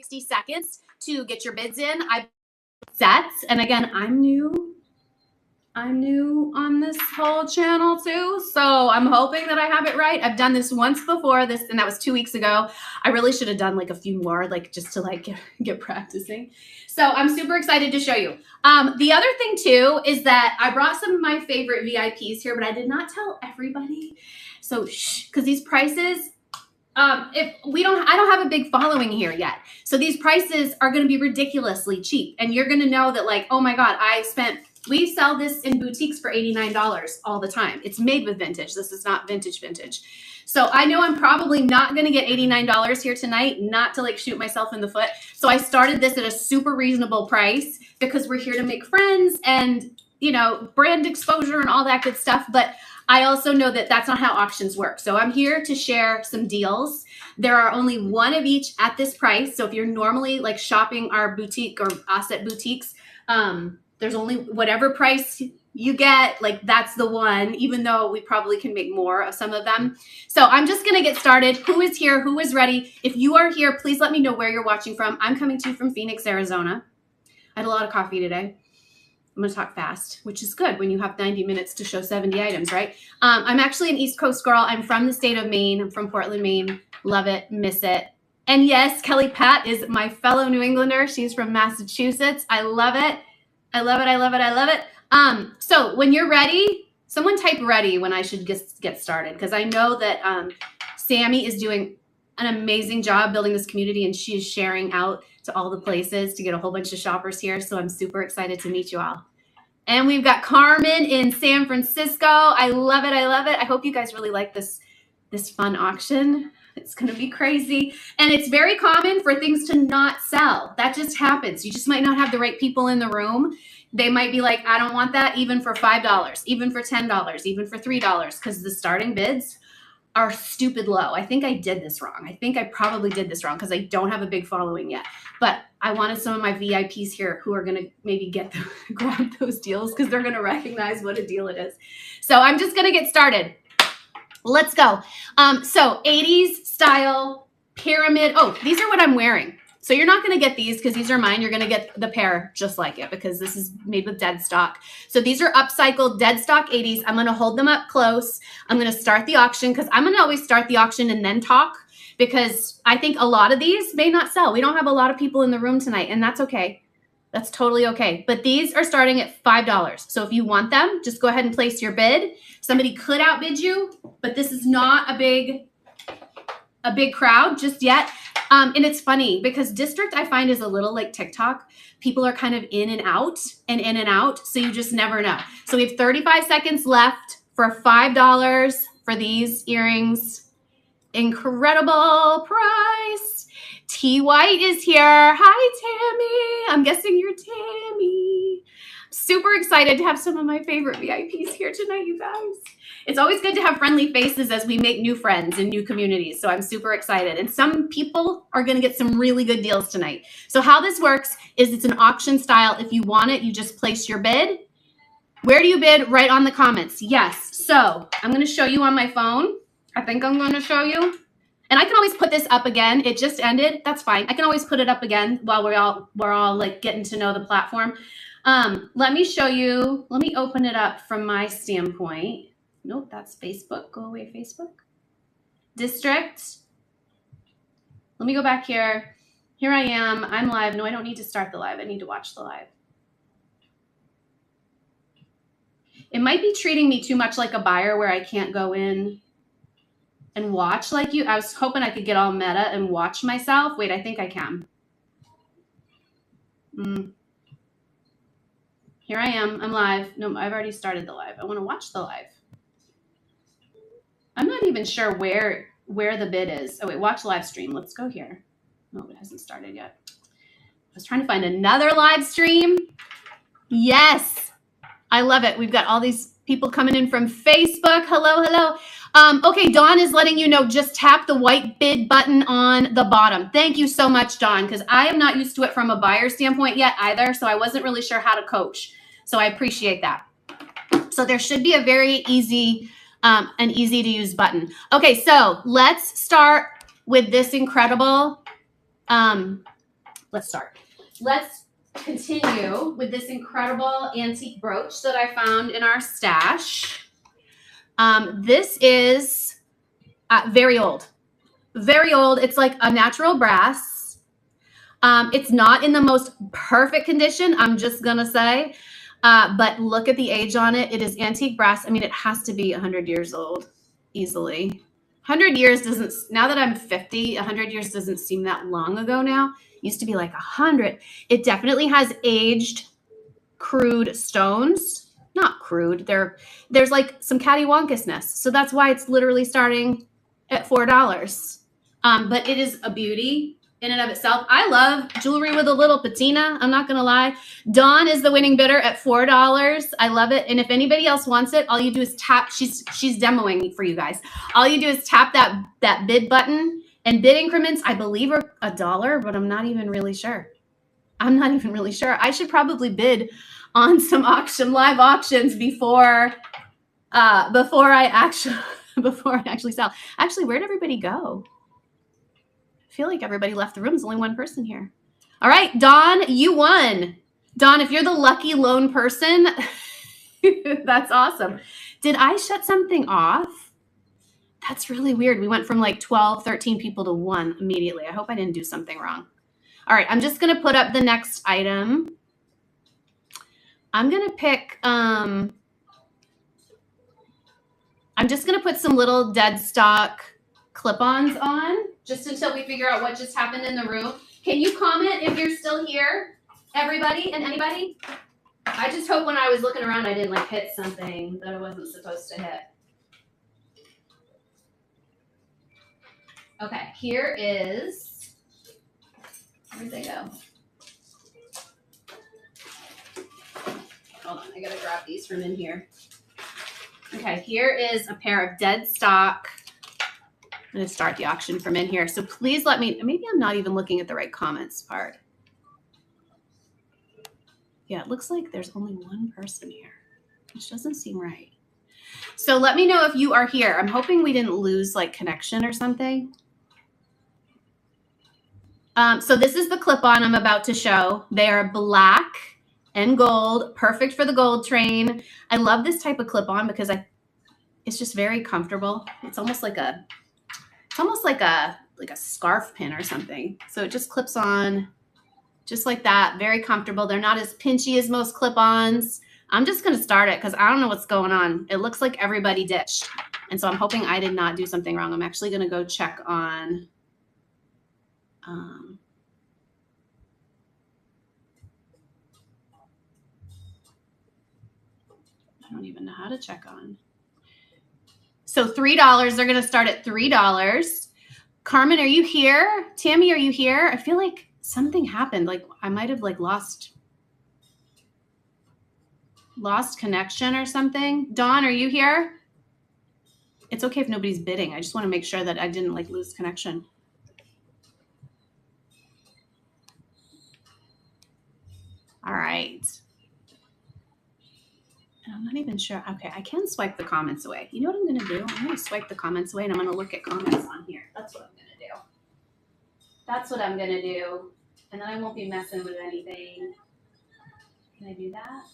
60 seconds to get your bids in. I sets, and again, I'm new on this whole channel too, so I'm hoping that I have it right. I've done this once before, and that was 2 weeks ago. I really should have done like a few more, like just to like get practicing. So I'm super excited to show you. The other thing too is that I brought some of my favorite VIPs here, but I did not tell everybody. So because these prices, I don't have a big following here yet. So these prices are going to be ridiculously cheap, and you're going to know that like, oh my God, we sell this in boutiques for $89 all the time. It's made with vintage. This is not vintage. So I know I'm probably not going to get $89 here tonight, not to like shoot myself in the foot. So I started this at a super reasonable price because we're here to make friends and, you know, brand exposure and all that good stuff. But I also know that that's not how auctions work. So I'm here to share some deals. There are only one of each at this price. So if you're normally like shopping our boutique or asset boutiques, there's only whatever price you get, like that's the one, even though we probably can make more of some of them. So I'm just going to get started. Who is here? Who is ready? If you are here, please let me know where you're watching from. I'm coming to you from Phoenix, Arizona. I had a lot of coffee today. I'm going to talk fast, which is good when you have 90 minutes to show 70 items, right? I'm actually an East Coast girl. I'm from the state of Maine. I'm from Portland, Maine. Love it. Miss it. And yes, Kelly Pat is my fellow New Englander. She's from Massachusetts. I love it. I love it. I love it. I love it. So when you're ready, someone type ready when I should get started, because I know that Sammy is doing an amazing job building this community, and she is sharing out to all the places to get a whole bunch of shoppers here. So I'm super excited to meet you all. And we've got Carmen in San Francisco. I love it. I love it. I hope you guys really like this fun auction. It's going to be crazy. And it's very common for things to not sell. That just happens. You just might not have the right people in the room. They might be like, I don't want that even for $5, even for $10, even for $3, because the starting bids are stupid low. I think I did this wrong. I think I probably did this wrong because I don't have a big following yet. But I wanted some of my VIPs here who are going to maybe grab those deals because they're going to recognize what a deal it is. So I'm just going to get started. Let's go. So 80s style pyramid. Oh, these are what I'm wearing. So you're not going to get these because these are mine. You're going to get the pair just like it because this is made with dead stock. So these are upcycled dead stock 80s. I'm going to hold them up close. I'm going to start the auction because I'm going to always start the auction and then talk because I think a lot of these may not sell. We don't have a lot of people in the room tonight, and that's okay. That's totally okay. But these are starting at $5. So if you want them, just go ahead and place your bid. Somebody could outbid you, but this is not a big crowd just yet. And it's funny because District, I find, is a little like TikTok. People are kind of in and out. So you just never know. So we have 35 seconds left for $5 for these earrings. Incredible price. T White is here. Hi, Tammy. I'm guessing you're Tammy. Super excited to have some of my favorite VIPs here tonight, you guys. It's always good to have friendly faces as we make new friends and new communities. So I'm super excited. And some people are going to get some really good deals tonight. So how this works is it's an auction style. If you want it, you just place your bid. Where do you bid? Right on the comments. Yes. So I'm going to show you on my phone. I think I'm going to show you. And I can always put this up again. It just ended. That's fine. I can always put it up again while we're all like getting to know the platform. Let me show you. Let me open it up from my standpoint. Nope, that's Facebook. Go away, Facebook. District. Let me go back here. Here I am. I'm live. No, I don't need to start the live. I need to watch the live. It might be treating me too much like a buyer where I can't go in and watch like you. I was hoping I could get all meta and watch myself. Wait, I think I can. Here I am. I'm live. No, I've already started the live. I want to watch the live. I'm not even sure where the bid is. Oh, wait, watch live stream. Let's go here. No, it hasn't started yet. I was trying to find another live stream. Yes. I love it. We've got all these people coming in from Facebook. Hello, hello. Okay, Dawn is letting you know, just tap the white bid button on the bottom. Thank you so much, Dawn, because I am not used to it from a buyer standpoint yet either, so I wasn't really sure how to coach. So I appreciate that. So there should be a very easy, an easy to use button. Okay, so let's start with this incredible let's start. Let's continue with this incredible antique brooch that I found in our stash. This is very old. Very old. It's like a natural brass. It's not in the most perfect condition, I'm just going to say. But look at the age on it. It is antique brass. I mean, it has to be 100 years old easily. 100 years doesn't, now that I'm 50, 100 years doesn't seem that long ago now. It used to be like 100. It definitely has aged, crude stones. Not crude. There's like some cattywampusness. So that's why it's literally starting at $4. But it is a beauty in and of itself. I love jewelry with a little patina. I'm not going to lie. Dawn is the winning bidder at $4. I love it. And if anybody else wants it, all you do is tap. She's demoing for you guys. All you do is tap that bid button, and bid increments, I believe, are $1, but I'm not even really sure. I should probably bid on some live auctions before I actually sell. Actually, where'd everybody go? I feel like everybody left the room. There's only one person here. All right, Dawn, you won. Dawn, if you're the lucky lone person, that's awesome. Did I shut something off? That's really weird. We went from like 12, 13 people to 1 immediately. I hope I didn't do something wrong. All right, I'm just going to put up the next item. I'm going to pick, I'm just going to put some little dead stock clip-ons on just until we figure out what just happened in the room. Can you comment if you're still here, everybody and anybody? I just hope when I was looking around I didn't like hit something that I wasn't supposed to hit. Okay, here is, where'd they go? Hold on, I gotta grab these from in here. Okay, here is a pair of dead stock. I'm going to start the auction from in here. So please let me, maybe I'm not even looking at the right comments part. Yeah, it looks like there's only one person here, which doesn't seem right. So let me know if you are here. I'm hoping we didn't lose like connection or something. So this is the clip-on I'm about to show. They are black and gold, perfect for the gold train. I love this type of clip-on because it's just very comfortable. It's almost like a scarf pin or something. So it just clips on just like that. Very comfortable. They're not as pinchy as most clip-ons. I'm just going to start it because I don't know what's going on. It looks like everybody ditched. And so I'm hoping I did not do something wrong. I'm actually going to go check on I don't even know how to check on. So $3. They're going to start at $3. Carmen, are you here? Tammy, are you here? I feel like something happened. Like I might have like lost connection or something. Dawn, are you here? It's okay if nobody's bidding. I just want to make sure that I didn't like lose connection. All right. And I'm not even sure. Okay, I can swipe the comments away. You know what I'm going to do? I'm going to swipe the comments away and I'm going to look at comments on here. That's what I'm going to do. That's what I'm going to do. And then I won't be messing with anything. Can I do that?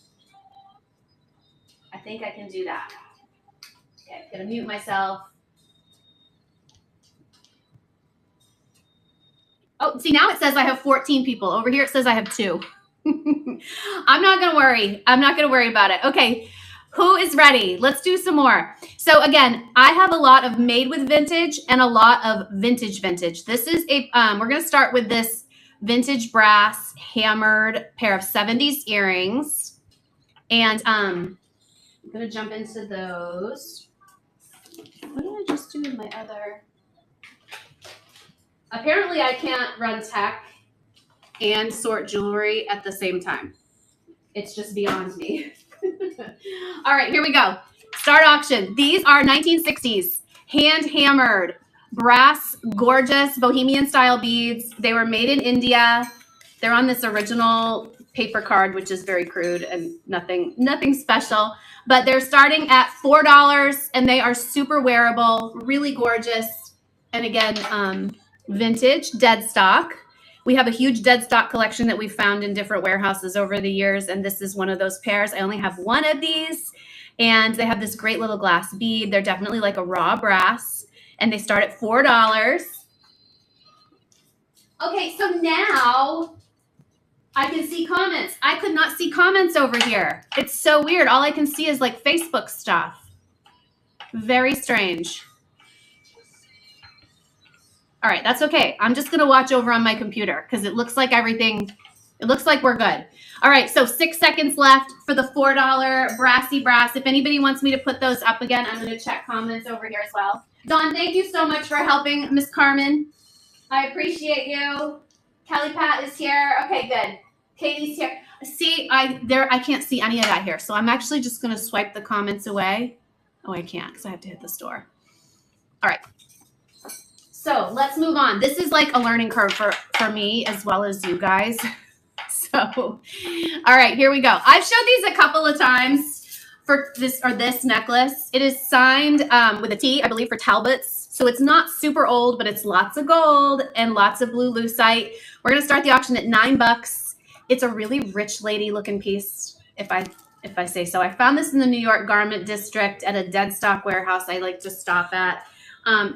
I think I can do that. Okay, I'm going to mute myself. Oh, see, now it says I have 14 people. Over here it says I have 2. I'm not going to worry. I'm not going to worry about it. Okay. Who is ready? Let's do some more. So again, I have a lot of made with vintage and a lot of vintage. This is we're going to start with this vintage brass hammered pair of 70s earrings. And I'm going to jump into those. What did I just do with my other? Apparently I can't run tech and sort jewelry at the same time. It's just beyond me. All right, here we go. Start auction. These are 1960s, hand-hammered, brass, gorgeous bohemian style beads. They were made in India. They're on this original paper card, which is very crude and nothing special. But they're starting at $4 and they are super wearable, really gorgeous. And again, vintage, dead stock. We have a huge dead stock collection that we've found in different warehouses over the years, and this is one of those pairs. I only have one of these, and they have this great little glass bead. They're definitely like a raw brass, and they start at $4. Okay, so now I can see comments. I could not see comments over here. It's so weird. All I can see is like Facebook stuff. Very strange. All right, that's okay. I'm just going to watch over on my computer because it looks like everything, it looks like we're good. All right, so 6 seconds left for the $4 brassy brass. If anybody wants me to put those up again, I'm going to check comments over here as well. Dawn, thank you so much for helping Miss Carmen. I appreciate you. Kelly Pat is here. Okay, good. Katie's here. See, I can't see any of that here, so I'm actually just going to swipe the comments away. Oh, I can't because I have to hit the store. All right. So let's move on. This is like a learning curve for me as well as you guys. So, all right, here we go. I've showed these a couple of times for this necklace. It is signed with a T, I believe, for Talbots. So it's not super old, but it's lots of gold and lots of blue lucite. We're going to start the auction at $9. It's a really rich lady looking piece, if I say so. I found this in the New York Garment District at a dead stock warehouse I like to stop at.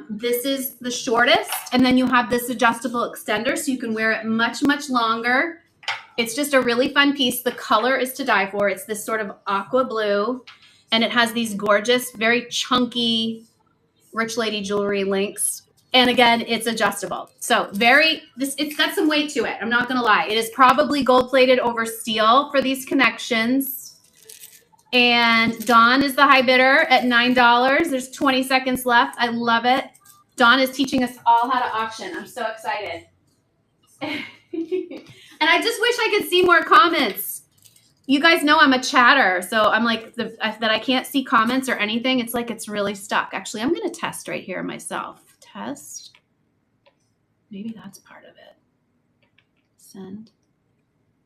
This is the shortest, and then you have this adjustable extender so you can wear it much, much longer. It's just a really fun piece. The color is to die for. It's this sort of aqua blue, and it has these gorgeous, very chunky rich lady jewelry links. And again, it's adjustable. So it's got some weight to it. I'm not going to lie. It is probably gold plated over steel for these connections. And Dawn is the high bidder at $9. There's 20 seconds left. I love it. Dawn is teaching us all how to auction. I'm so excited. And I just wish I could see more comments. You guys know I'm a chatter, so I'm like that I can't see comments or anything. It's like it's really stuck. Actually, I'm going to test right here myself. Test. Maybe that's part of it. Send.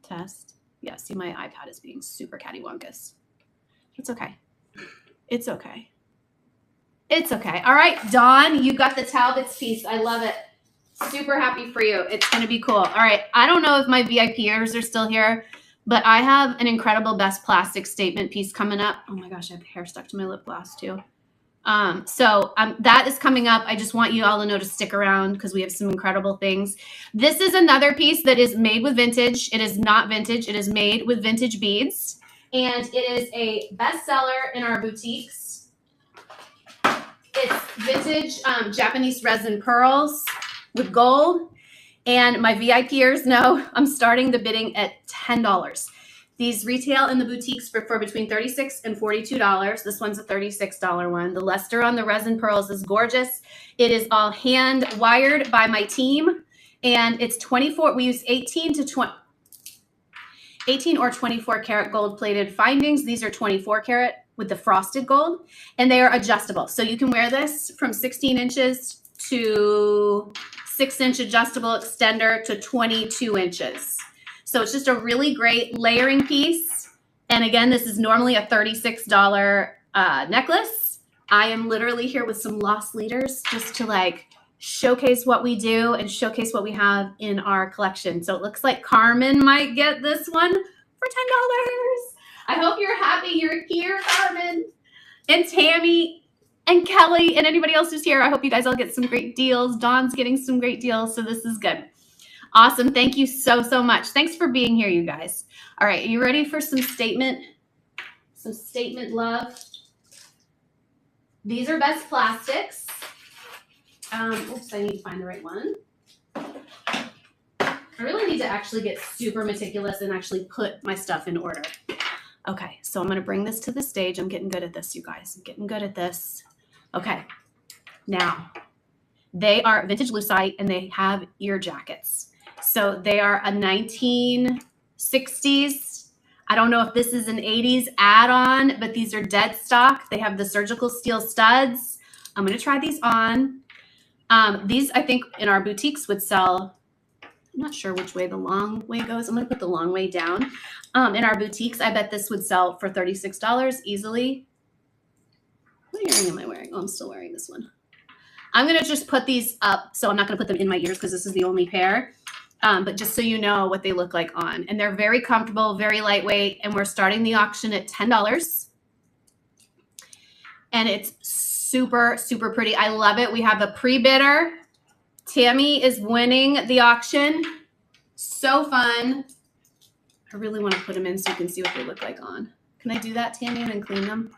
Test. Yeah, see, my iPad is being super cattywampus. It's okay. It's okay. It's okay. All right, Dawn, you got the Talbots piece. I love it. Super happy for you. It's going to be cool. All right. I don't know if my VIPers are still here, but I have an incredible best plastic statement piece coming up. Oh my gosh, I have hair stuck to my lip gloss too. That is coming up. I just want you all to know to stick around because we have some incredible things. This is another piece that is made with vintage. It is not vintage. It is made with vintage beads. And it is a bestseller in our boutiques. It's vintage Japanese resin pearls with gold. And my VIPers know I'm starting the bidding at $10. These retail in the boutiques for between $36 and $42. This one's a $36 one. The luster on the resin pearls is gorgeous. It is all hand wired by my team. And it's 24. We use 18 or 24 karat gold plated findings. These are 24 karat with the frosted gold, and they are adjustable. So you can wear this from 16 inches to 6-inch adjustable extender to 22 inches. So it's just a really great layering piece. And again, this is normally a $36 necklace. I am literally here with some lost leaders just to like showcase what we do and showcase what we have in our collection. So it looks like Carmen might get this one for $10. I hope you're happy you're here, Carmen, and Tammy and Kelly and anybody else who's here. I hope you guys all get some great deals. Dawn's getting some great deals, so this is good. Awesome. Thank you so, so much. Thanks for being here, you guys. All right, are you ready for some statement love? These are best plastics. Oops, I need to find the right one. I really need to actually get super meticulous and actually put my stuff in order. Okay, so I'm going to bring this to the stage. I'm getting good at this, you guys. I'm getting good at this. Okay, now they are vintage lucite and they have ear jackets. So they are a 1960s. I don't know if this is an 80s add-on, but these are dead stock. They have the surgical steel studs. I'm going to try these on. These, I think, in our boutiques would sell, I'm not sure which way the long way goes. I'm going to put the long way down. In our boutiques, I bet this would sell for $36 easily. What earring am I wearing? Oh, I'm still wearing this one. I'm going to just put these up. So I'm not going to put them in my ears because this is the only pair. but just so you know what they look like on. And they're very comfortable, very lightweight, and we're starting the auction at $10. And it's super, super pretty. I love it. We have a pre-bidder. Tammy is winning the auction. So fun. I really want to put them in so you can see what they look like on. Can I do that, Tammy, and then clean them?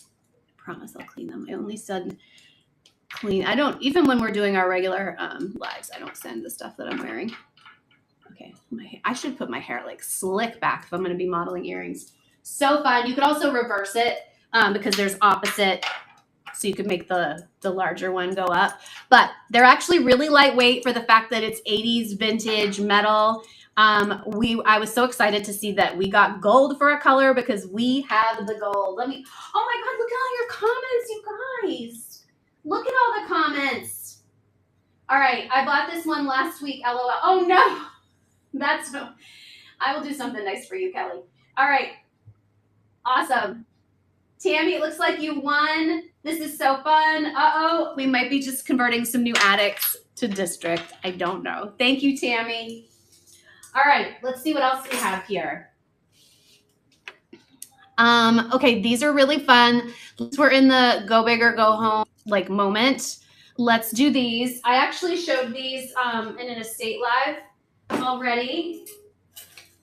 I promise I'll clean them. I only said clean. I don't, even when we're doing our regular lives, I don't send the stuff that I'm wearing. Okay, I should put my hair like slick back if I'm going to be modeling earrings. So fun. You could also reverse it because there's opposite, so you could make the larger one go up. But they're actually really lightweight for the fact that it's 80s vintage metal. I was so excited to see that we got gold for a color because we have the gold. Oh my God, look at all your comments, you guys. Look at all the comments. All right, I bought this one last week, LOL. Oh no, I will do something nice for you, Kelly. All right, awesome. Tammy, it looks like you won. This is so fun. Uh-oh, we might be just converting some new addicts to district. I don't know. Thank you, Tammy. All right, let's see what else we have here. Okay, these are really fun. We're in the go big or go home like moment. Let's do these. I actually showed these in an estate live already.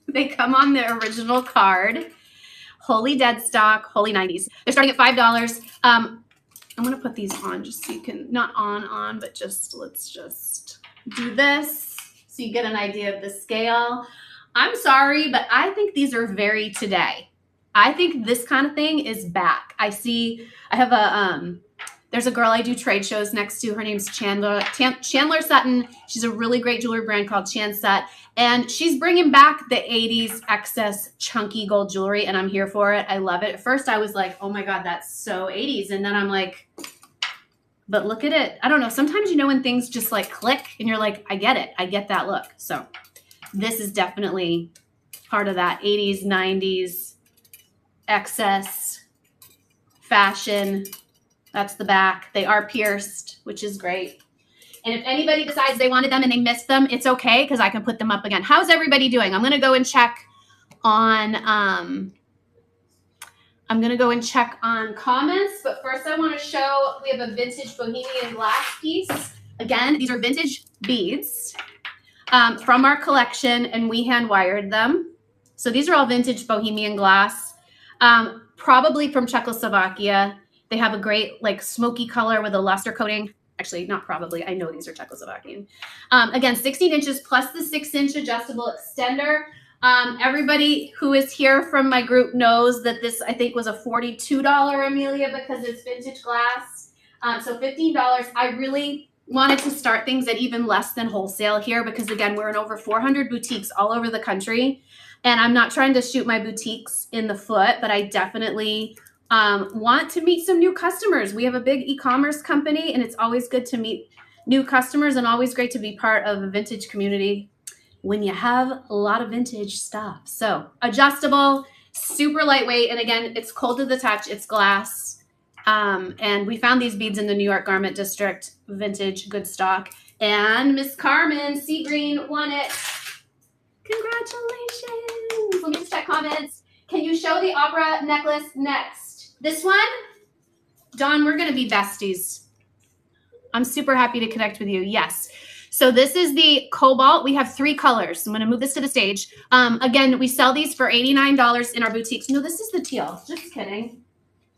They come on the original card. Holy Dead Stock, Holy 90s. They're starting at $5. I'm gonna put these on just so you can, not on, but just, let's just do this so you get an idea of the scale. I'm sorry, but I think these are very today. I think this kind of thing is back. I have a, there's a girl I do trade shows next to. Her name's Chandler Sutton. She's a really great jewelry brand called Chan Sut. And she's bringing back the 80s excess chunky gold jewelry, and I'm here for it. I love it. At first, I was like, oh my God, that's so 80s. And then I'm like, but look at it. I don't know. Sometimes you know when things just like click and you're like, I get it. I get that look. So this is definitely part of that 80s, 90s excess fashion. That's the back. They are pierced, which is great. And if anybody decides they wanted them and they missed them, it's okay because I can put them up again. How's everybody doing? I'm going to go and check on comments, but first I want to show we have a vintage Bohemian glass piece. Again, these are vintage beads from our collection, and we hand wired them. So these are all vintage Bohemian glass, probably from Czechoslovakia. They have a great like smoky color with a luster coating. Actually, not probably. I know these are Czechoslovakian. Again, 16 inches plus the 6-inch adjustable extender. Everybody who is here from my group knows that this, I think, was a $42, Amelia, because it's vintage glass. So $15. I really wanted to start things at even less than wholesale here because, again, we're in over 400 boutiques all over the country. And I'm not trying to shoot my boutiques in the foot, but I definitely want to meet some new customers. We have a big e-commerce company, and it's always good to meet new customers and always great to be part of a vintage community when you have a lot of vintage stuff. So adjustable, super lightweight. And again, it's cold to the touch. It's glass. And we found these beads in the New York Garment District, vintage, good stock. And Miss Carmen Sea Green won it. Congratulations. Let me just check comments. Can you show the opera necklace next? This one? Dawn, we're going to be besties. I'm super happy to connect with you. Yes. So this is the cobalt. We have 3 colors. I'm going to move this to the stage. Again, we sell these for $89 in our boutiques. No, this is the teal. Just kidding.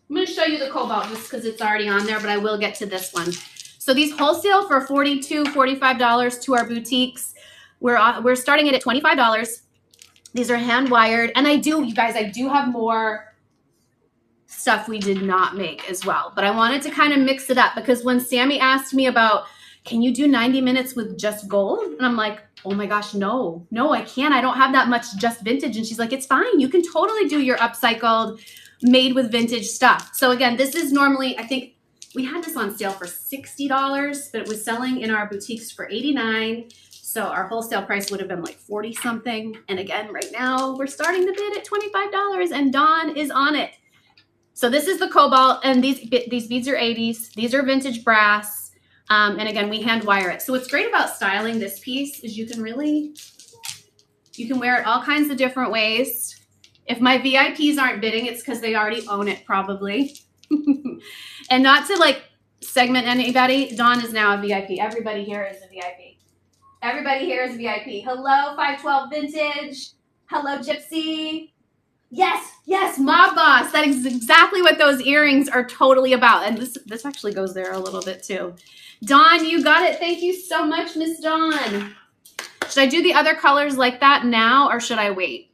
I'm going to show you the cobalt just because it's already on there, but I will get to this one. So these wholesale for $42, $45 to our boutiques. We're starting it at $25. These are hand wired. And you guys, I do have more stuff we did not make as well. But I wanted to kind of mix it up because when Sammy asked me about, can you do 90 minutes with just gold? And I'm like, oh my gosh, no, I can't. I don't have that much just vintage. And she's like, it's fine. You can totally do your upcycled, made with vintage stuff. So again, this is normally, I think we had this on sale for $60, but it was selling in our boutiques for $89. So our wholesale price would have been like 40 something. And again, right now we're starting the bid at $25 and Dawn is on it. So this is the cobalt, and these beads are 80s. These are vintage brass. And again, we hand wire it. So what's great about styling this piece is you can wear it all kinds of different ways. If my VIPs aren't bidding, it's because they already own it probably. And not to like segment anybody, Dawn is now a VIP. Everybody here is a VIP. Everybody here is a VIP. Hello, 512 Vintage. Hello, Gypsy. Yes, yes, Mob Boss. That is exactly what those earrings are totally about. And this actually goes there a little bit too. Dawn, you got it. Thank you so much, Miss Dawn. Should I do the other colors like that now or should I wait?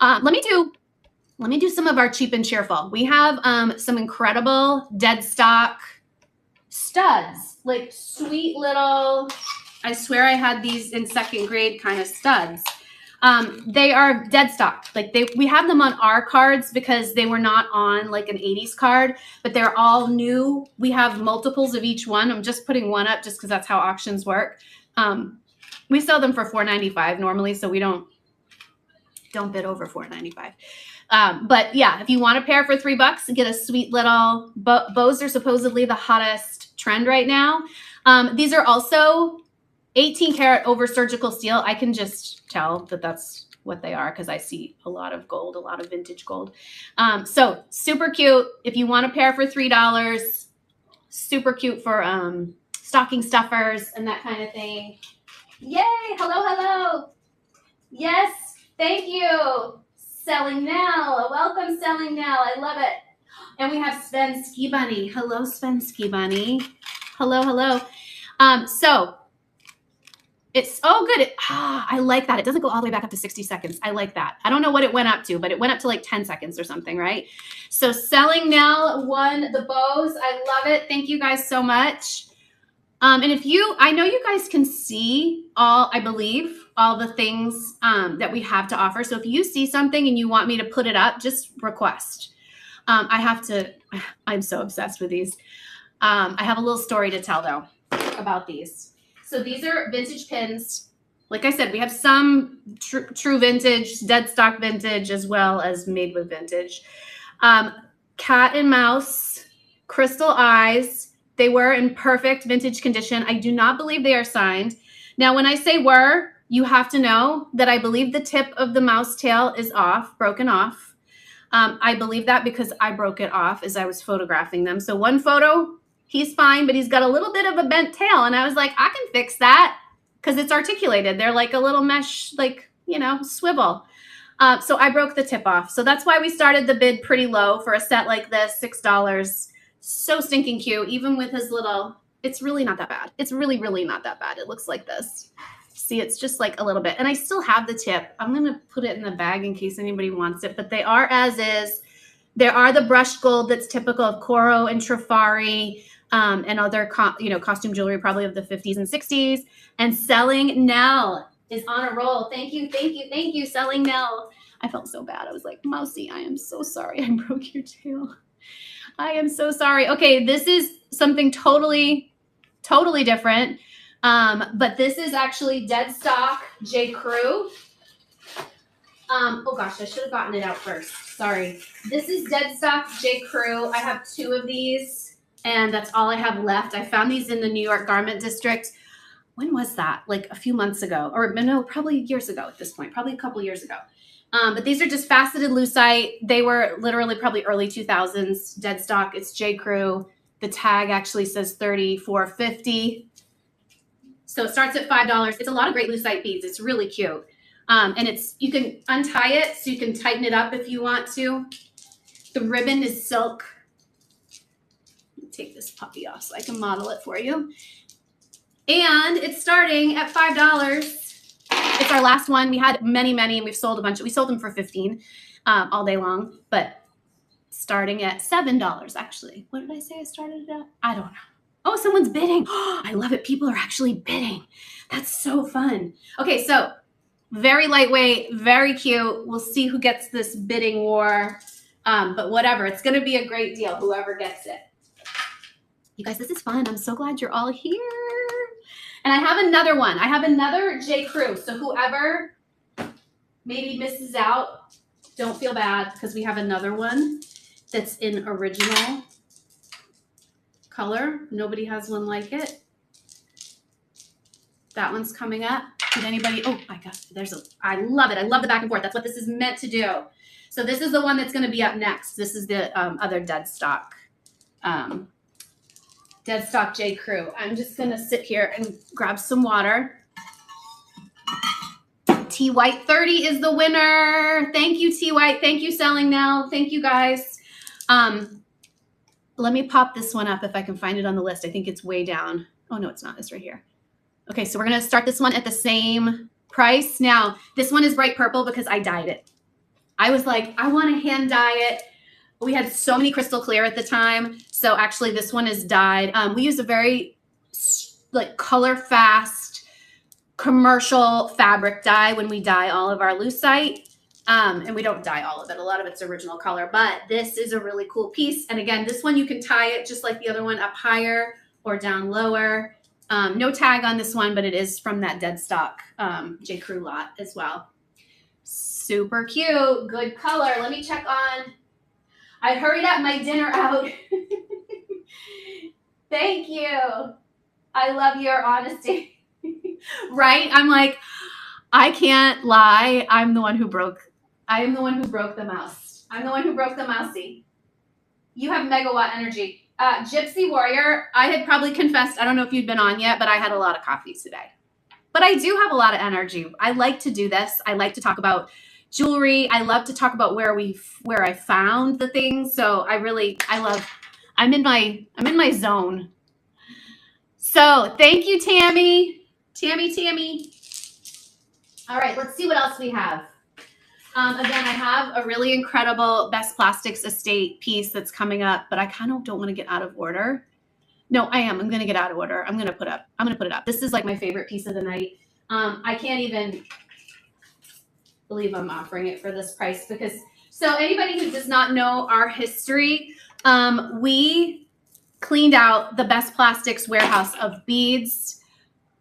Let me do some of our cheap and cheerful. We have some incredible dead stock studs, like sweet little, I swear I had these in second grade kind of studs. They are dead stock. Like we have them on our cards because they were not on like an 80s card, but they're all new. We have multiples of each one. I'm just putting one up just because that's how auctions work. We sell them for $4.95 normally, so we don't bid over $4.95. But yeah, if you want a pair for $3, get a sweet little bows are supposedly the hottest trend right now. These are also 18 karat over surgical steel. I can just tell that that's what they are because I see a lot of gold, a lot of vintage gold. So super cute. If you want a pair for $3, super cute for stocking stuffers and that kind of thing. Yay! Hello, hello. Yes, thank you. Selling Nell. Welcome, Selling Nell. I love it. And we have Sven Ski Bunny. Hello, Sven Ski Bunny. Hello, hello. So it's good. I like that. It doesn't go all the way back up to 60 seconds. I like that. I don't know what it went up to, but it went up to like 10 seconds or something, right? So Selling Nell won the bows. I love it. Thank you guys so much. And I know you guys can see I believe, all the things that we have to offer. So if you see something and you want me to put it up, just request. I'm so obsessed with these. I have a little story to tell though about these. So these are vintage pins. Like I said, we have some true vintage, dead stock vintage, as well as made with vintage. Cat and mouse, crystal eyes. They were in perfect vintage condition. I do not believe they are signed. Now, when I say were, you have to know that I believe the tip of the mouse tail is broken off. I believe that because I broke it off as I was photographing them. So one photo, he's fine, but he's got a little bit of a bent tail. And I was like, I can fix that because it's articulated. They're like a little mesh, like, swivel. So I broke the tip off. So that's why we started the bid pretty low for a set like this, $6. So stinking cute, even with his little, it's really not that bad. It's really, really not that bad. It looks like this. See, it's just like a little bit. And I still have the tip. I'm going to put it in the bag in case anybody wants it, but they are as is. There are the brushed gold that's typical of Coro and Trifari and other costume jewelry probably of the 50s and 60s. And Selling Nell is on a roll. Thank you, thank you, thank you, Selling Nell. I felt so bad. I was like, Mousy, I am so sorry I broke your tail. I am so sorry. Okay, this is something totally different. But this is actually dead stock J. Crew. Oh gosh, I should have gotten it out first. Sorry. This is dead stock J. Crew. I have 2 of these, and that's all I have left. I found these in the New York Garment District. When was that? Like a few months ago, or no, probably years ago at this point, probably a couple years ago. But these are just faceted lucite. They were literally probably early 2000s dead stock. It's J. Crew. The tag actually says $34.50. So it starts at $5. It's a lot of great lucite beads. It's really cute. And you can untie it so you can tighten it up if you want to. The ribbon is silk. Let me take this puppy off so I can model it for you. And it's starting at $5. It's our last one. We had many, and we've sold a bunch. We sold them for $15 all day long, but starting at $7 actually. What did I say I started it at? I don't know. Oh, someone's bidding. Oh, I love it. People are actually bidding. That's so fun. Okay, so very lightweight, very cute. We'll see who gets this bidding war, but whatever. It's going to be a great deal, whoever gets it. You guys, this is fun. I'm so glad you're all here. And I have another one. I have another J. Crew. So whoever maybe misses out, don't feel bad because we have another one that's in original color. Nobody has one like it. That one's coming up. Did anybody, oh my gosh, I love it. I love the back and forth. That's what this is meant to do. So this is the one that's going to be up next. This is the other dead stock J. Crew. I'm just going to sit here and grab some water. T White 30 is the winner. Thank you, T White. Thank you, Selling Now. Thank you, guys. Let me pop this one up if I can find it on the list. I think it's way down. Oh, no, it's not. It's right here. Okay, so we're going to start this one at the same price. Now, this one is bright purple because I dyed it. I was like, I want to hand dye it. We had so many crystal clear at the time. So actually, this one is dyed. We use a very like color fast commercial fabric dye when we dye all of our lucite. And we don't dye all of it. A lot of it's original color, but this is a really cool piece. And again, this one, you can tie it just like the other one up higher or down lower. No tag on this one, but it is from that dead stock J. Crew lot as well. Super cute. Good color. Let me check on. I hurried up my dinner out. Thank you. I love your honesty. Right? I'm like, I can't lie. I am the one who broke the mouse. I'm the one who broke the mousey. You have megawatt energy. Gypsy Warrior, I had probably confessed, I don't know if you'd been on yet, but I had a lot of coffee today. But I do have a lot of energy. I like to do this. I like to talk about jewelry. I love to talk about where I found the things. So I'm in my zone. So thank you, Tammy. Tammy. All right, let's see what else we have. Again, I have a really incredible Best Plastics Estate piece that's coming up, but I kind of don't want to get out of order. No, I am. I'm going to get out of order. I'm going to put it up. This is like my favorite piece of the night. I can't even believe I'm offering it for this price because, so anybody who does not know our history, we cleaned out the Best Plastics warehouse of beads,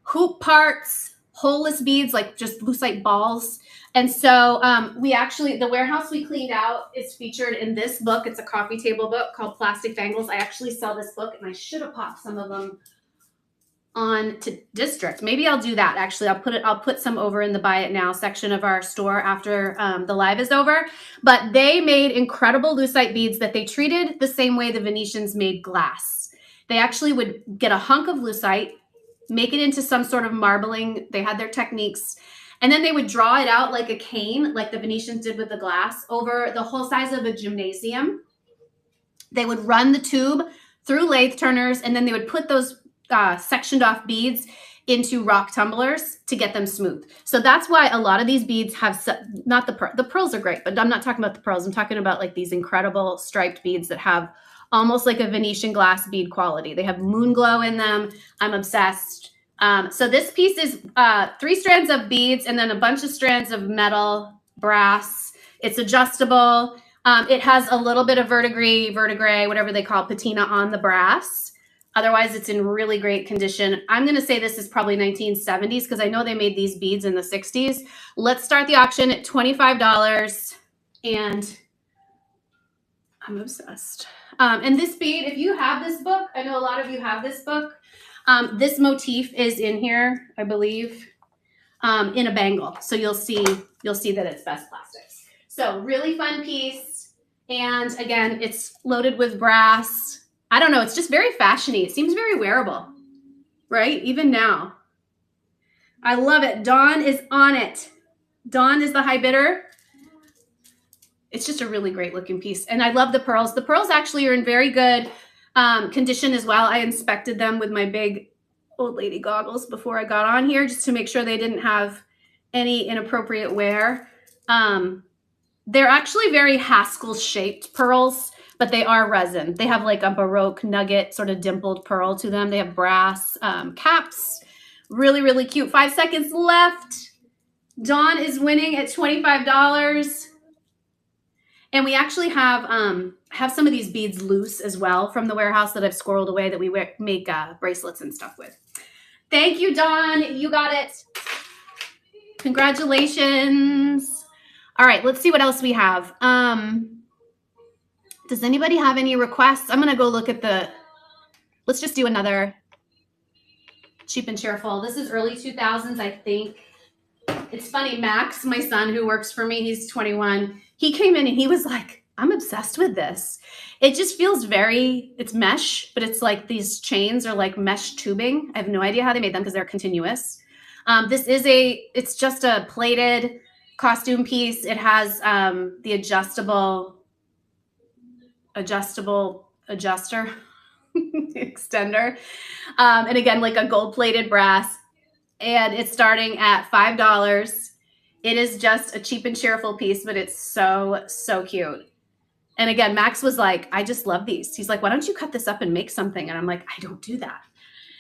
hoop parts, holeless beads, like just lucite balls. And so the warehouse we cleaned out is featured in this book. It's a coffee table book called Plastic Bangles. I actually sell this book and I should have popped some of them on to District. Maybe I'll do that. Actually, I'll put some over in the Buy It Now section of our store after the live is over. But they made incredible lucite beads that they treated the same way the Venetians made glass. They actually would get a hunk of lucite, make it into some sort of marbling. They had their techniques. And then they would draw it out like a cane, like the Venetians did with the glass, over the whole size of a gymnasium. They would run the tube through lathe turners, and then they would put those sectioned off beads into rock tumblers to get them smooth. So that's why a lot of these beads have, not the pearls are great, but I'm not talking about the pearls. I'm talking about like these incredible striped beads that have almost like a Venetian glass bead quality. They have moon glow in them. I'm obsessed. So this piece is 3 strands of beads and then a bunch of strands of metal, brass. It's adjustable. It has a little bit of verdigris, whatever they call patina on the brass. Otherwise, it's in really great condition. I'm going to say this is probably 1970s because I know they made these beads in the 60s. Let's start the auction at $25. And I'm obsessed. And this bead, if you have this book, I know a lot of you have this book. This motif is in here, I believe, in a bangle. So you'll see that it's Best Plastics. So really fun piece. And again, it's loaded with brass. I don't know. It's just very fashiony. It seems very wearable, right? Even now. I love it. Dawn is on it. Dawn is the high bidder. It's just a really great looking piece. And I love the pearls. The pearls actually are in very good condition as well. I inspected them with my big old lady goggles before I got on here just to make sure they didn't have any inappropriate wear. They're actually very Haskell shaped pearls, but they are resin. They have like a Baroque nugget sort of dimpled pearl to them. They have brass caps. Really, really cute. 5 seconds left. Dawn is winning at $25. And we actually have some of these beads loose as well from the warehouse that I've squirreled away that we make bracelets and stuff with. Thank you, Dawn. You got it. Congratulations. All right, let's see what else we have. Does anybody have any requests? I'm going to go look at Let's just do another cheap and cheerful. This is early 2000s, I think. It's funny, Max, my son who works for me, he's 21. He came in and he was like, I'm obsessed with this. It just feels it's mesh, but it's like these chains are like mesh tubing. I have no idea how they made them because they're continuous. It's just a plated costume piece. It has the adjuster extender. And again, like a gold plated brass. And it's starting at $5. It is just a cheap and cheerful piece, but it's so, so cute. And again, Max was like, I just love these. He's like, why don't you cut this up and make something? And I'm like, I don't do that.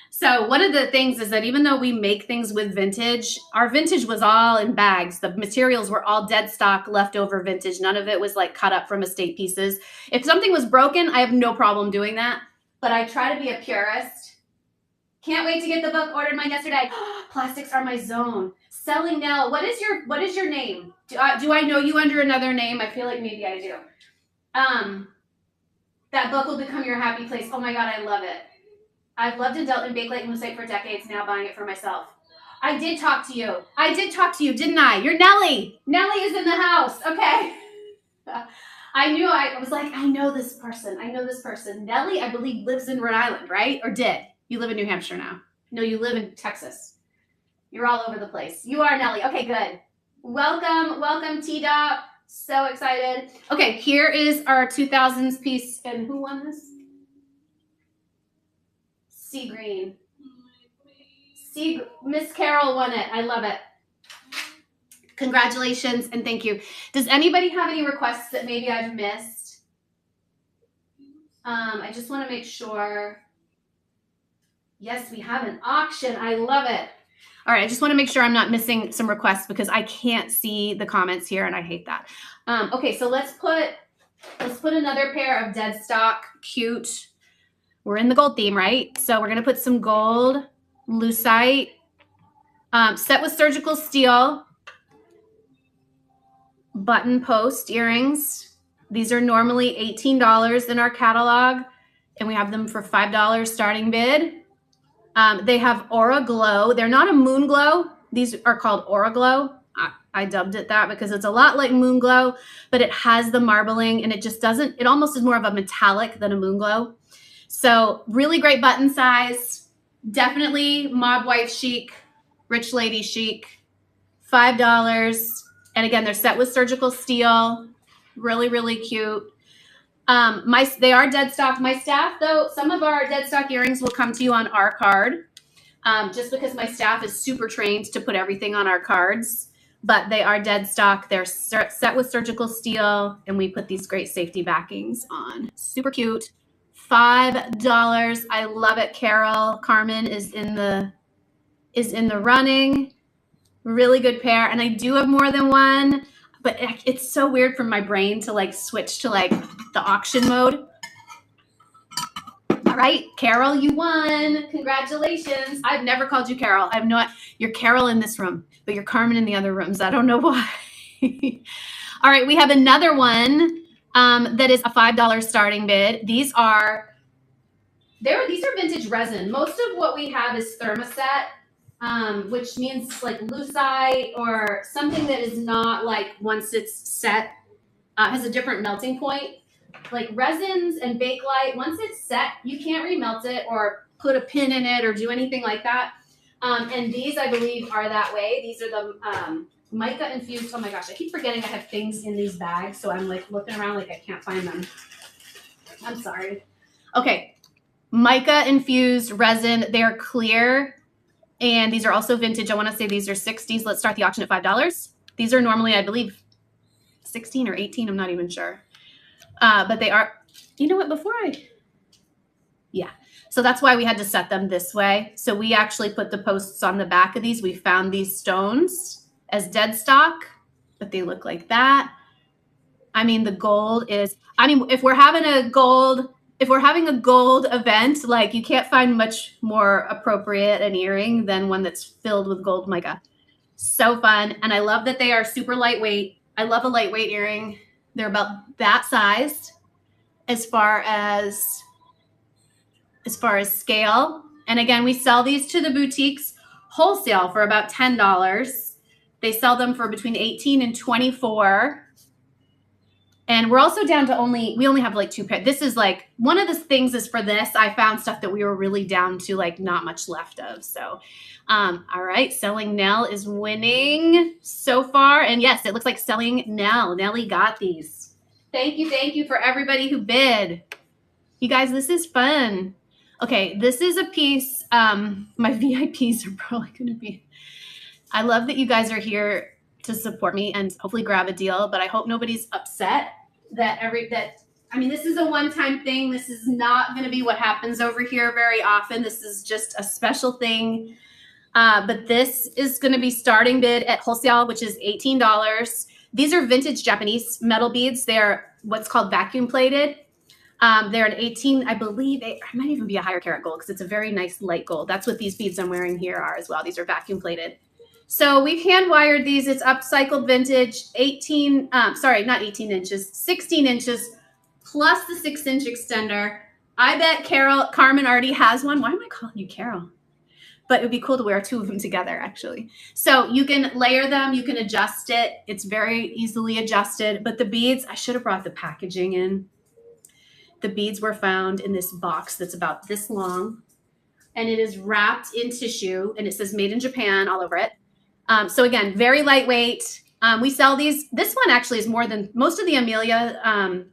So one of the things is that even though we make things with vintage, our vintage was all in bags. The materials were all dead stock, leftover vintage. None of it was like cut up from estate pieces. If something was broken, I have no problem doing that. But I try to be a purist. Can't wait to get the book. Ordered mine yesterday. Plastics are my zone. Selling Nell. What is your name? Do I know you under another name? I feel like maybe I do. That book will become your happy place. Oh my God, I love it. I've loved and dealt in Bakelite and Lucite for decades, now buying it for myself. I did talk to you. I did talk to you, didn't I? You're Nellie. Nellie is in the house. Okay. I was like, I know this person. I know this person. Nellie, I believe, lives in Rhode Island, right? Or did? You live in New Hampshire now. No, you live in Texas. You're all over the place. You are Nellie. Okay, good. Welcome, T-Dot. So excited. Okay, here is our 2000s piece. And who won this? Sea Green. Miss Carol won it. I love it. Congratulations and thank you. Does anybody have any requests that maybe I've missed? I just want to make sure. Yes, we have an auction. I love it. All right, I just want to make sure I'm not missing some requests because I can't see the comments here and I hate that. Okay, so let's put another pair of dead stock, cute. We're in the gold theme, right? So we're going to put some gold lucite, set with surgical steel, button post earrings. These are normally $18 in our catalog, and we have them for $5 starting bid. They have Aura Glow. They're not a moon glow. These are called Aura Glow. I dubbed it that because it's a lot like moon glow, but it has the marbling and it almost is more of a metallic than a moon glow. So really great button size. Definitely mob wife chic, rich lady chic. $5. And again, they're set with surgical steel. Really, really cute. They are dead stock. My staff, though, some of our dead stock earrings will come to you on our card, just because my staff is super trained to put everything on our cards. But they are dead stock. They're set with surgical steel, and we put these great safety backings on. Super cute. $5. I love it. Carmen is in the running. Really good pair, and I do have more than one. But it's so weird for my brain to like switch to like the auction mode. All right, Carol, you won. Congratulations. I've never called you Carol. You're Carol in this room, but you're Carmen in the other rooms. I don't know why. All right, we have another one that is a $5 starting bid. These are vintage resin. Most of what we have is thermoset. Which means like lucite or something that is not like once it's set, has a different melting point. Like resins and Bakelite, once it's set, you can't remelt it or put a pin in it or do anything like that. And these, I believe, are that way. These are the mica infused. Oh my gosh, I keep forgetting I have things in these bags, so I'm like looking around like I can't find them. I'm sorry. Okay, mica infused resin. They're clear. And these are also vintage. I want to say these are 60s. Let's start the auction at $5. These are normally, I believe, 16 or 18. I'm not even sure. But they are, you know what, yeah. So that's why we had to set them this way. So we actually put the posts on the back of these. We found these stones as dead stock, but they look like that. I mean, the gold is, if we're having a gold event, like you can't find much more appropriate an earring than one that's filled with gold mica. So fun. And I love that they are super lightweight. I love a lightweight earring. They're about that size as far as as far as scale. And again, we sell these to the boutiques wholesale for about $10. They sell them for between 18 and 24. And we're also down to we only have like 2 pairs. This is like, one of the things is for this, I found stuff that we were really down to like not much left of. So, all right, Selling Nell is winning so far. And yes, it looks like Selling Nell. Nellie got these. Thank you for everybody who bid. You guys, this is fun. Okay, this is a piece. My VIPs are probably going to be. I love that you guys are here to support me and hopefully grab a deal, but I hope nobody's upset that I mean, this is a one-time thing. This is not going to be what happens over here very often. This is just a special thing. But this is going to be starting bid at wholesale, which is $18. These are vintage Japanese metal beads. They're what's called vacuum plated. They're an 18, I believe. It might even be a higher carat gold because it's a very nice light gold. That's what these beads I'm wearing here are as well. These are vacuum plated. So we've hand wired these. It's upcycled vintage, 16 inches plus the 6-inch extender. I bet Carmen already has one. Why am I calling you Carol? But it would be cool to wear 2 of them together, actually. So you can layer them. You can adjust it. It's very easily adjusted. But the beads, I should have brought the packaging in. The beads were found in this box that's about this long. And it is wrapped in tissue. And it says made in Japan all over it. So again, very lightweight. We sell these. This one actually is more than most of the Amelia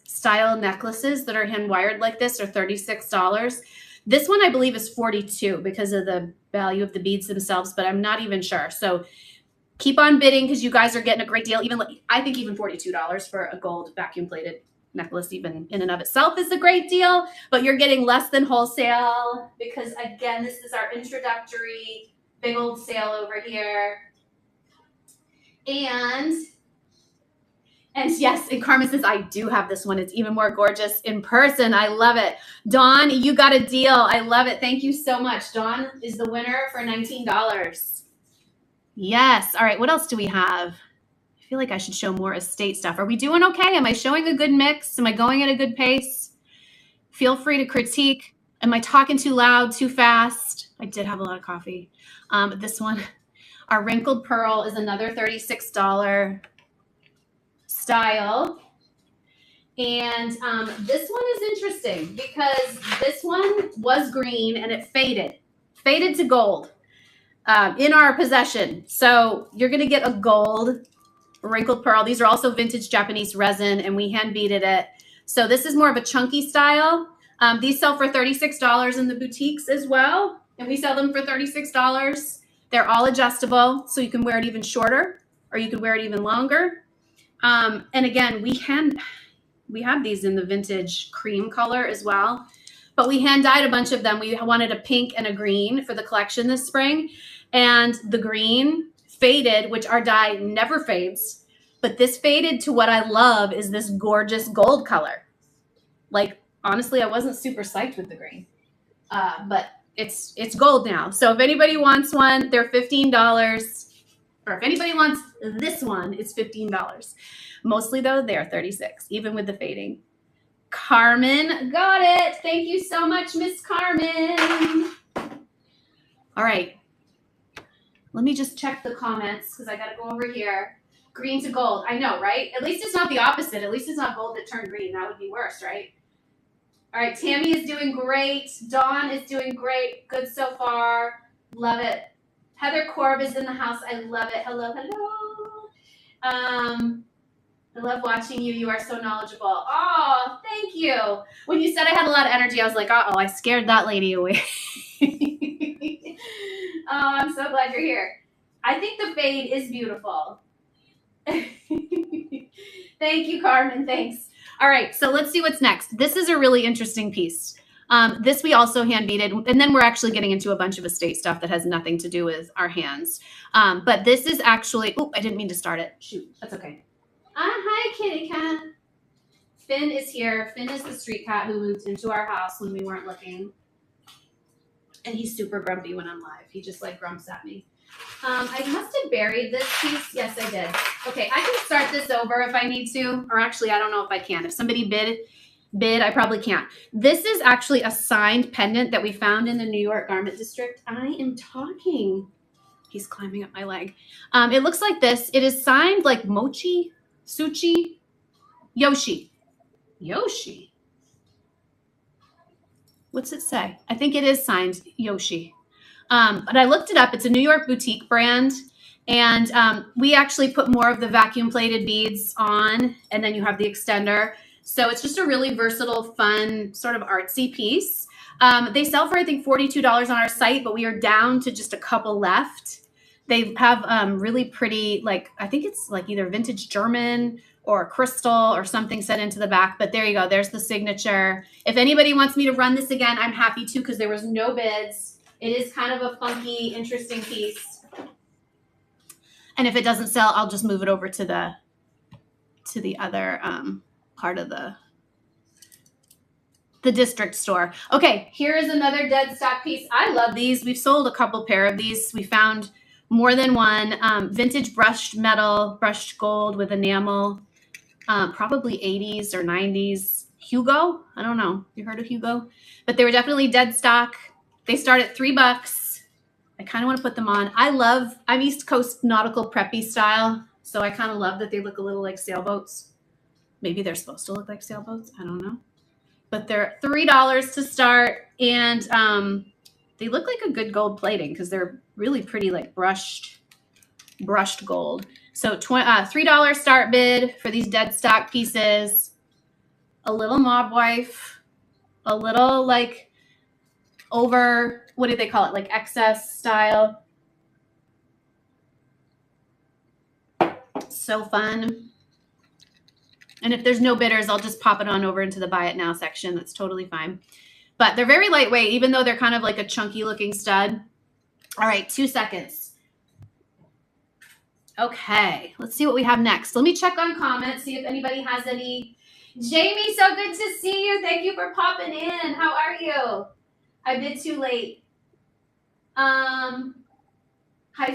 style necklaces that are hand wired like this are $36. This one I believe is $42 because of the value of the beads themselves, but I'm not even sure. So keep on bidding because you guys are getting a great deal. I think even $42 for a gold vacuum plated necklace, even in and of itself, is a great deal. But you're getting less than wholesale because again, this is our introductory big old sale over here. And yes, and Carmen says, I do have this one. It's even more gorgeous in person. I love it. Dawn, you got a deal. I love it. Thank you so much. Dawn is the winner for $19. Yes. All right. What else do we have? I feel like I should show more estate stuff. Are we doing okay? Am I showing a good mix? Am I going at a good pace? Feel free to critique. Am I talking too loud, too fast? I did have a lot of coffee. This one. Our wrinkled pearl is another $36 style. And this one is interesting because this one was green and it faded to gold in our possession. So you're going to get a gold wrinkled pearl. These are also vintage Japanese resin and we hand beaded it. So this is more of a chunky style. These sell for $36 in the boutiques as well. And we sell them for $36. They're all adjustable, so you can wear it even shorter or you can wear it even longer. And again, we have these in the vintage cream color as well, but we hand dyed a bunch of them. We wanted a pink and a green for the collection this spring, and the green faded, which our dye never fades, but this faded to what I love is this gorgeous gold color. Like, honestly, I wasn't super psyched with the green, but it's gold now. So if anybody wants one, they're $15. Or if anybody wants this one, it's $15. Mostly though, they're $36, even with the fading. Carmen got it. Thank you so much, Miss Carmen. All right. Let me just check the comments because I got to go over here. Green to gold. I know, right? At least it's not the opposite. At least it's not gold that turned green. That would be worse, right? All right, Tammy is doing great. Dawn is doing great. Good so far. Love it. Heather Korb is in the house. I love it. Hello, hello. I love watching you. You are so knowledgeable. Oh, thank you. When you said I had a lot of energy, I was like, uh-oh, I scared that lady away. Oh, I'm so glad you're here. I think the fade is beautiful. Thank you, Carmen. Thanks. All right, so let's see what's next. This is a really interesting piece. This we also hand beaded, and then we're actually getting into a bunch of estate stuff that has nothing to do with our hands. But this is actually, oh, I didn't mean to start it. Shoot, that's okay. Hi, kitty cat. Finn is here. Finn is the street cat who moved into our house when we weren't looking. And he's super grumpy when I'm live. He just like grumps at me. I must have buried this piece. Yes, I did. Okay, I can start this over if I need to. Or actually, I don't know if I can. If somebody bid bid. I probably can't. This is actually a signed pendant that we found in the New York Garment District. I am talking. He's climbing up my leg. It looks like this. It is signed like Mochi, Suchi, Yoshi. Yoshi. What's it say? I think it is signed Yoshi. But I looked it up. It's a New York boutique brand. And we actually put more of the vacuum plated beads on, and then you have the extender. So it's just a really versatile, fun, sort of artsy piece. They sell for, I think, $42 on our site, but we are down to just a couple left. They have really pretty, like, I think it's like either vintage German or crystal or something set into the back. But there you go. There's the signature. If anybody wants me to run this again, I'm happy to, because there was no bids. It is kind of a funky, interesting piece. And if it doesn't sell, I'll just move it over to the other part of the district store. Okay, here is another dead stock piece. I love these. We've sold a couple pair of these. We found more than one. Vintage brushed metal, brushed gold with enamel, probably 80s or 90s. Hugo? I don't know. You heard of Hugo? But they were definitely dead stock. They start at $3. I kind of want to put them on. I'm East Coast nautical preppy style, so I kind of love that they look a little like sailboats. Maybe they're supposed to look like sailboats. I don't know. But they're $3 to start, and they look like a good gold plating because they're really pretty, like brushed gold. So $3 start bid for these dead stock pieces. A little mob wife, a little like over, what do they call it? Like excess style. So fun. And if there's no bidders, I'll just pop it on over into the buy it now section. That's totally fine. But they're very lightweight, even though they're kind of like a chunky looking stud. All right, 2 seconds. Okay, let's see what we have next. Let me check on comments, see if anybody has any. Jamie, so good to see you. Thank you for popping in. How are you? I bid too late. Hi,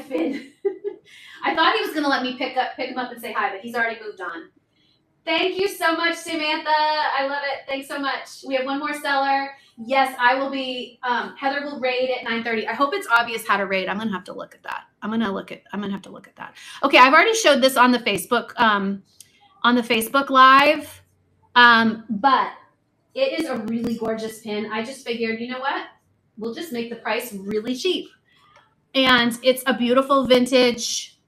Finn. I thought he was going to let me pick him up and say hi, but he's already moved on. Thank you so much, Samantha. I love it. Thanks so much. We have one more seller. Yes, I will be. Heather will raid at 9:30. I hope it's obvious how to raid. I'm gonna have to look at that. I'm gonna have to look at that. Okay, I've already showed this on the Facebook Live, but it is a really gorgeous pin. I just figured, you know what? We'll just make the price really cheap, and it's a beautiful vintage.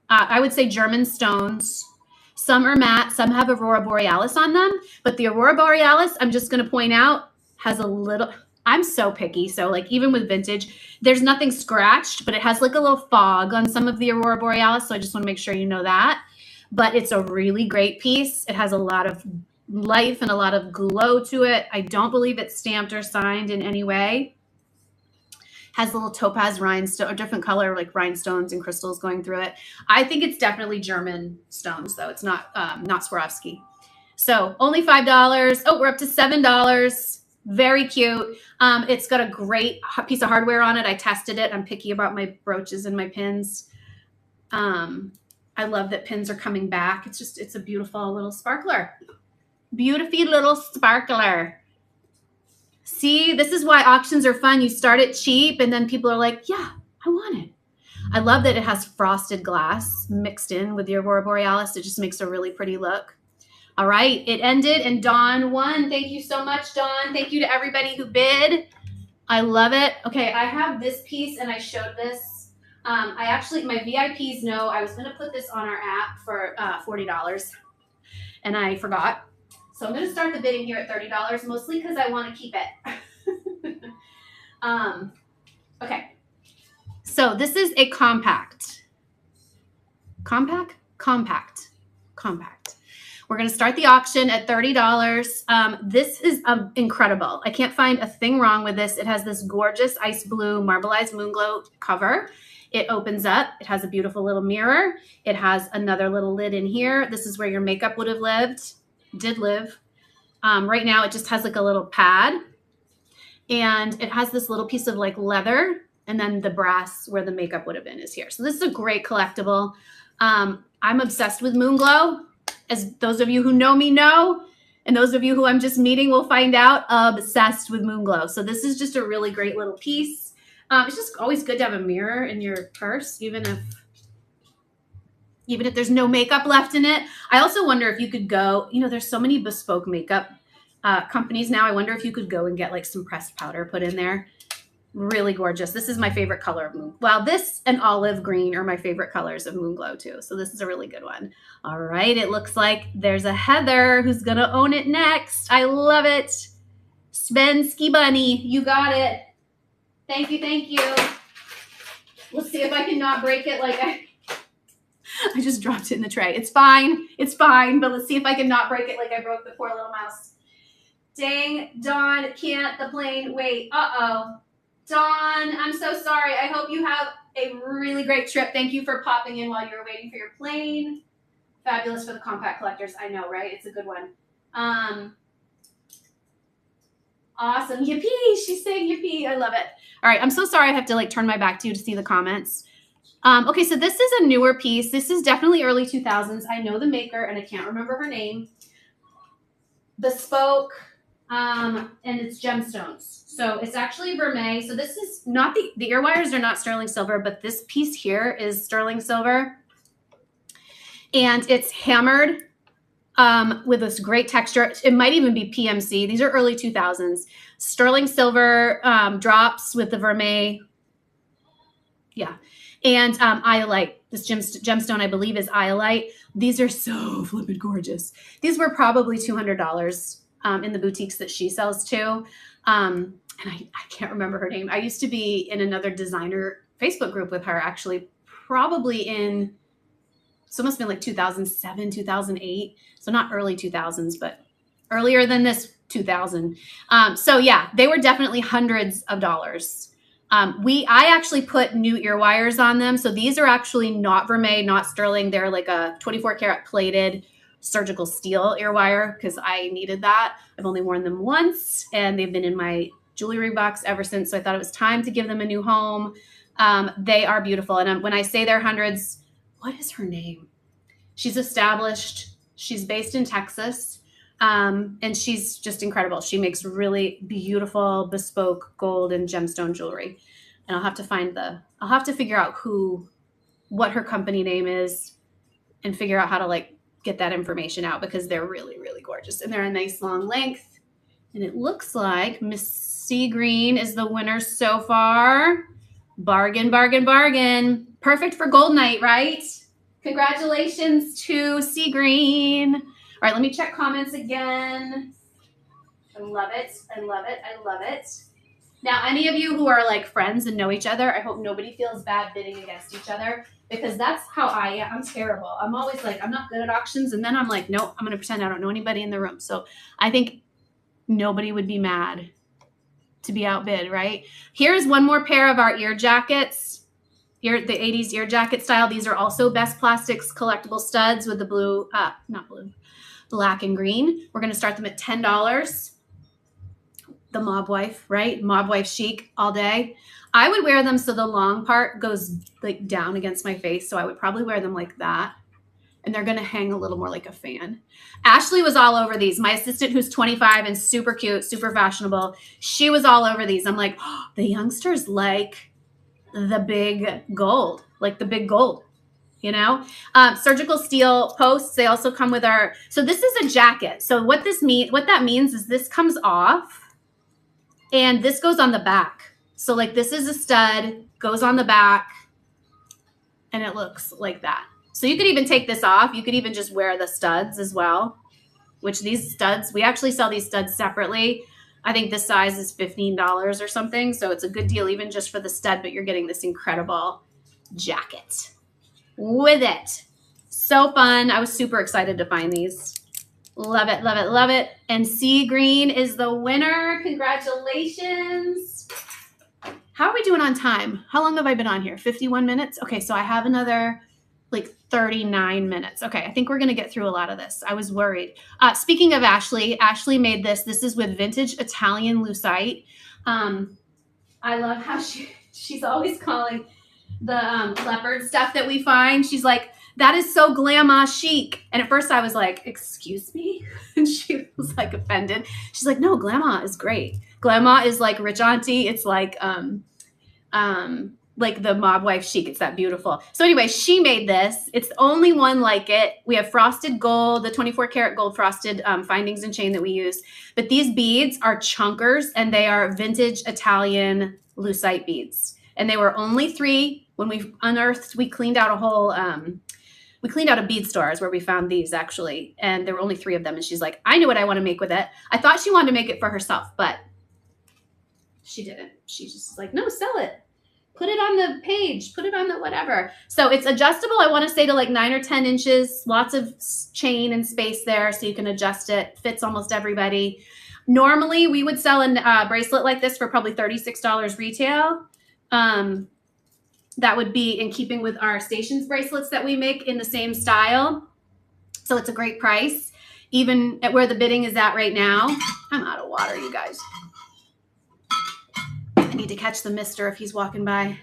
I would say German stones. Some are matte, some have Aurora Borealis on them, but the Aurora Borealis, I'm just going to point out, has a little, I'm so picky. So like even with vintage, there's nothing scratched, but it has like a little fog on some of the Aurora Borealis. So I just want to make sure you know that. But it's a really great piece. It has a lot of life and a lot of glow to it. I don't believe it's stamped or signed in any way. Has little topaz rhinestone, or different color like rhinestones and crystals going through it. I think it's definitely German stones, though. It's not Swarovski. So only $5. Oh, we're up to $7. Very cute. It's got a great piece of hardware on it. I tested it. I'm picky about my brooches and my pins. I love that pins are coming back. It's a beautiful little sparkler. Beautiful little sparkler. See, this is why auctions are fun. You start it cheap and then people are like, yeah, I want it. I love that it has frosted glass mixed in with the Aurora Borealis. It just makes a really pretty look. All right, it ended and Dawn won. Thank you so much, Dawn. Thank you to everybody who bid. I love it. Okay, I have this piece and I showed this. My VIPs know I was gonna put this on our app for $40 and I forgot. So I'm going to start the bidding here at $30, mostly because I want to keep it. Okay. So this is a compact. Compact. We're going to start the auction at $30. This is incredible. I can't find a thing wrong with this. It has this gorgeous ice blue marbleized moonglow cover. It opens up. It has a beautiful little mirror. It has another little lid in here. This is where your makeup would have did live. Right now it just has like a little pad and it has this little piece of like leather and then the brass where the makeup would have been is here. So this is a great collectible. I'm obsessed with Moonglow. As those of you who know me know, And those of you who I'm just meeting will find out, obsessed with Moon Glow. So this is just a really great little piece. It's just always good to have a mirror in your purse, even if there's no makeup left in it. I also wonder if you could go, there's so many bespoke makeup companies now. I wonder if you could go and get like some pressed powder put in there. Really gorgeous. This is my favorite color of Moon. Well, this and olive green are my favorite colors of Moon Glow too. So this is a really good one. All right. It looks like there's a Heather who's going to own it next. I love it. Spensky Bunny. You got it. Thank you. Thank you. Let's see if I can not break it like I just dropped it in the tray. It's fine. It's fine. But let's see if I can not break it like I broke the poor little mouse. Dang, Dawn, can't the plane wait? Uh-oh. Dawn, I'm so sorry. I hope you have a really great trip. Thank you for popping in while you were waiting for your plane. Fabulous for the compact collectors. I know, right? It's a good one. Awesome. Yippee. She's saying yippee. I love it. All right. I'm so sorry I have to like turn my back to you to see the comments. Okay, so this is a newer piece. This is definitely early 2000s. I know the maker, and I can't remember her name. Bespoke, and it's gemstones. So it's actually vermeil. So this is not the ear wires are not sterling silver, but this piece here is sterling silver. And it's hammered with this great texture. It might even be PMC. These are early 2000s. Sterling silver drops with the vermeil. Yeah. And iolite. This gemstone, I believe, is iolite. These are so flippin' gorgeous. These were probably $200 in the boutiques that she sells to. And I can't remember her name. I used to be in another designer Facebook group with her, actually, probably in, so it must have been like 2007, 2008. So not early 2000s, but earlier than this 2000. So yeah, they were definitely hundreds of dollars. I actually put new ear wires on them. So these are actually not vermeil, not sterling. They're like a 24 karat plated surgical steel ear wire because I needed that. I've only worn them once and they've been in my jewelry box ever since. So I thought it was time to give them a new home. They are beautiful. And when I say they're hundreds, what is her name? She's established. She's based in Texas. And she's just incredible. She makes really beautiful bespoke gold and gemstone jewelry. And I'll have to figure out what her company name is and figure out how to like get that information out because they're really, really gorgeous. And they're a nice long length. And it looks like Miss Sea Green is the winner so far. Bargain, bargain, bargain. Perfect for gold night, right? Congratulations to Sea Green. All right, let me check comments again. I love it. I love it. I love it. Now, any of you who are like friends and know each other, I hope nobody feels bad bidding against each other because that's how I am. I'm terrible. I'm always like, I'm not good at auctions. And then I'm like, nope, I'm going to pretend I don't know anybody in the room. So I think nobody would be mad to be outbid, right? Here's one more pair of our ear jackets. The 80s ear jacket style. These are also Best Plastics collectible studs with the blue, black and green. We're going to start them at $10. The mob wife, right? Mob wife chic all day. I would wear them so the long part goes like down against my face. So I would probably wear them like that. And they're going to hang a little more like a fan. Ashley was all over these. My assistant who's 25 and super cute, super fashionable. She was all over these. I'm like, oh, the youngsters like the big gold, you know? Surgical steel posts. They also come with so this is a jacket. So what that means is this comes off and this goes on the back. So like this is a stud, goes on the back and it looks like that. So you could even take this off. You could even just wear the studs as well, which these studs, we actually sell these studs separately. I think this size is $15 or something. So it's a good deal even just for the stud, but you're getting this incredible jacket with it. So fun. I was super excited to find these. Love it, love it, love it. And Sea Green is the winner. Congratulations. How are we doing on time? How long have I been on here? 51 minutes? Okay, so I have another like 39 minutes. Okay, I think we're going to get through a lot of this. I was worried. Speaking of Ashley, Ashley made this. This is with vintage Italian lucite. I love how she's always calling the leopard stuff that we find. She's like, That is so glamour chic. And at first I was like, excuse me? And she was like offended. She's like, no, glamour is great. Glamour is like rich auntie. It's like the mob wife chic. It's that beautiful. So anyway, she made this. It's the only one like it. We have frosted gold, the 24 karat gold frosted findings and chain that we use. But these beads are chunkers, and they are vintage Italian lucite beads. And they were only 3. When we unearthed, we cleaned out a whole, we cleaned out a bead store where we found these actually. And there were only 3 of them. And she's like, I know what I want to make with it. I thought she wanted to make it for herself, but she didn't. She just was like, no, sell it. Put it on the page, put it on the whatever. So it's adjustable, I want to say to like 9 or 10 inches, lots of chain and space there so you can adjust it. Fits almost everybody. Normally we would sell a bracelet like this for probably $36 retail. That would be in keeping with our Stations bracelets that we make in the same style. So it's a great price, even at where the bidding is at right now. I'm out of water, you guys. I need to catch the mister if he's walking by.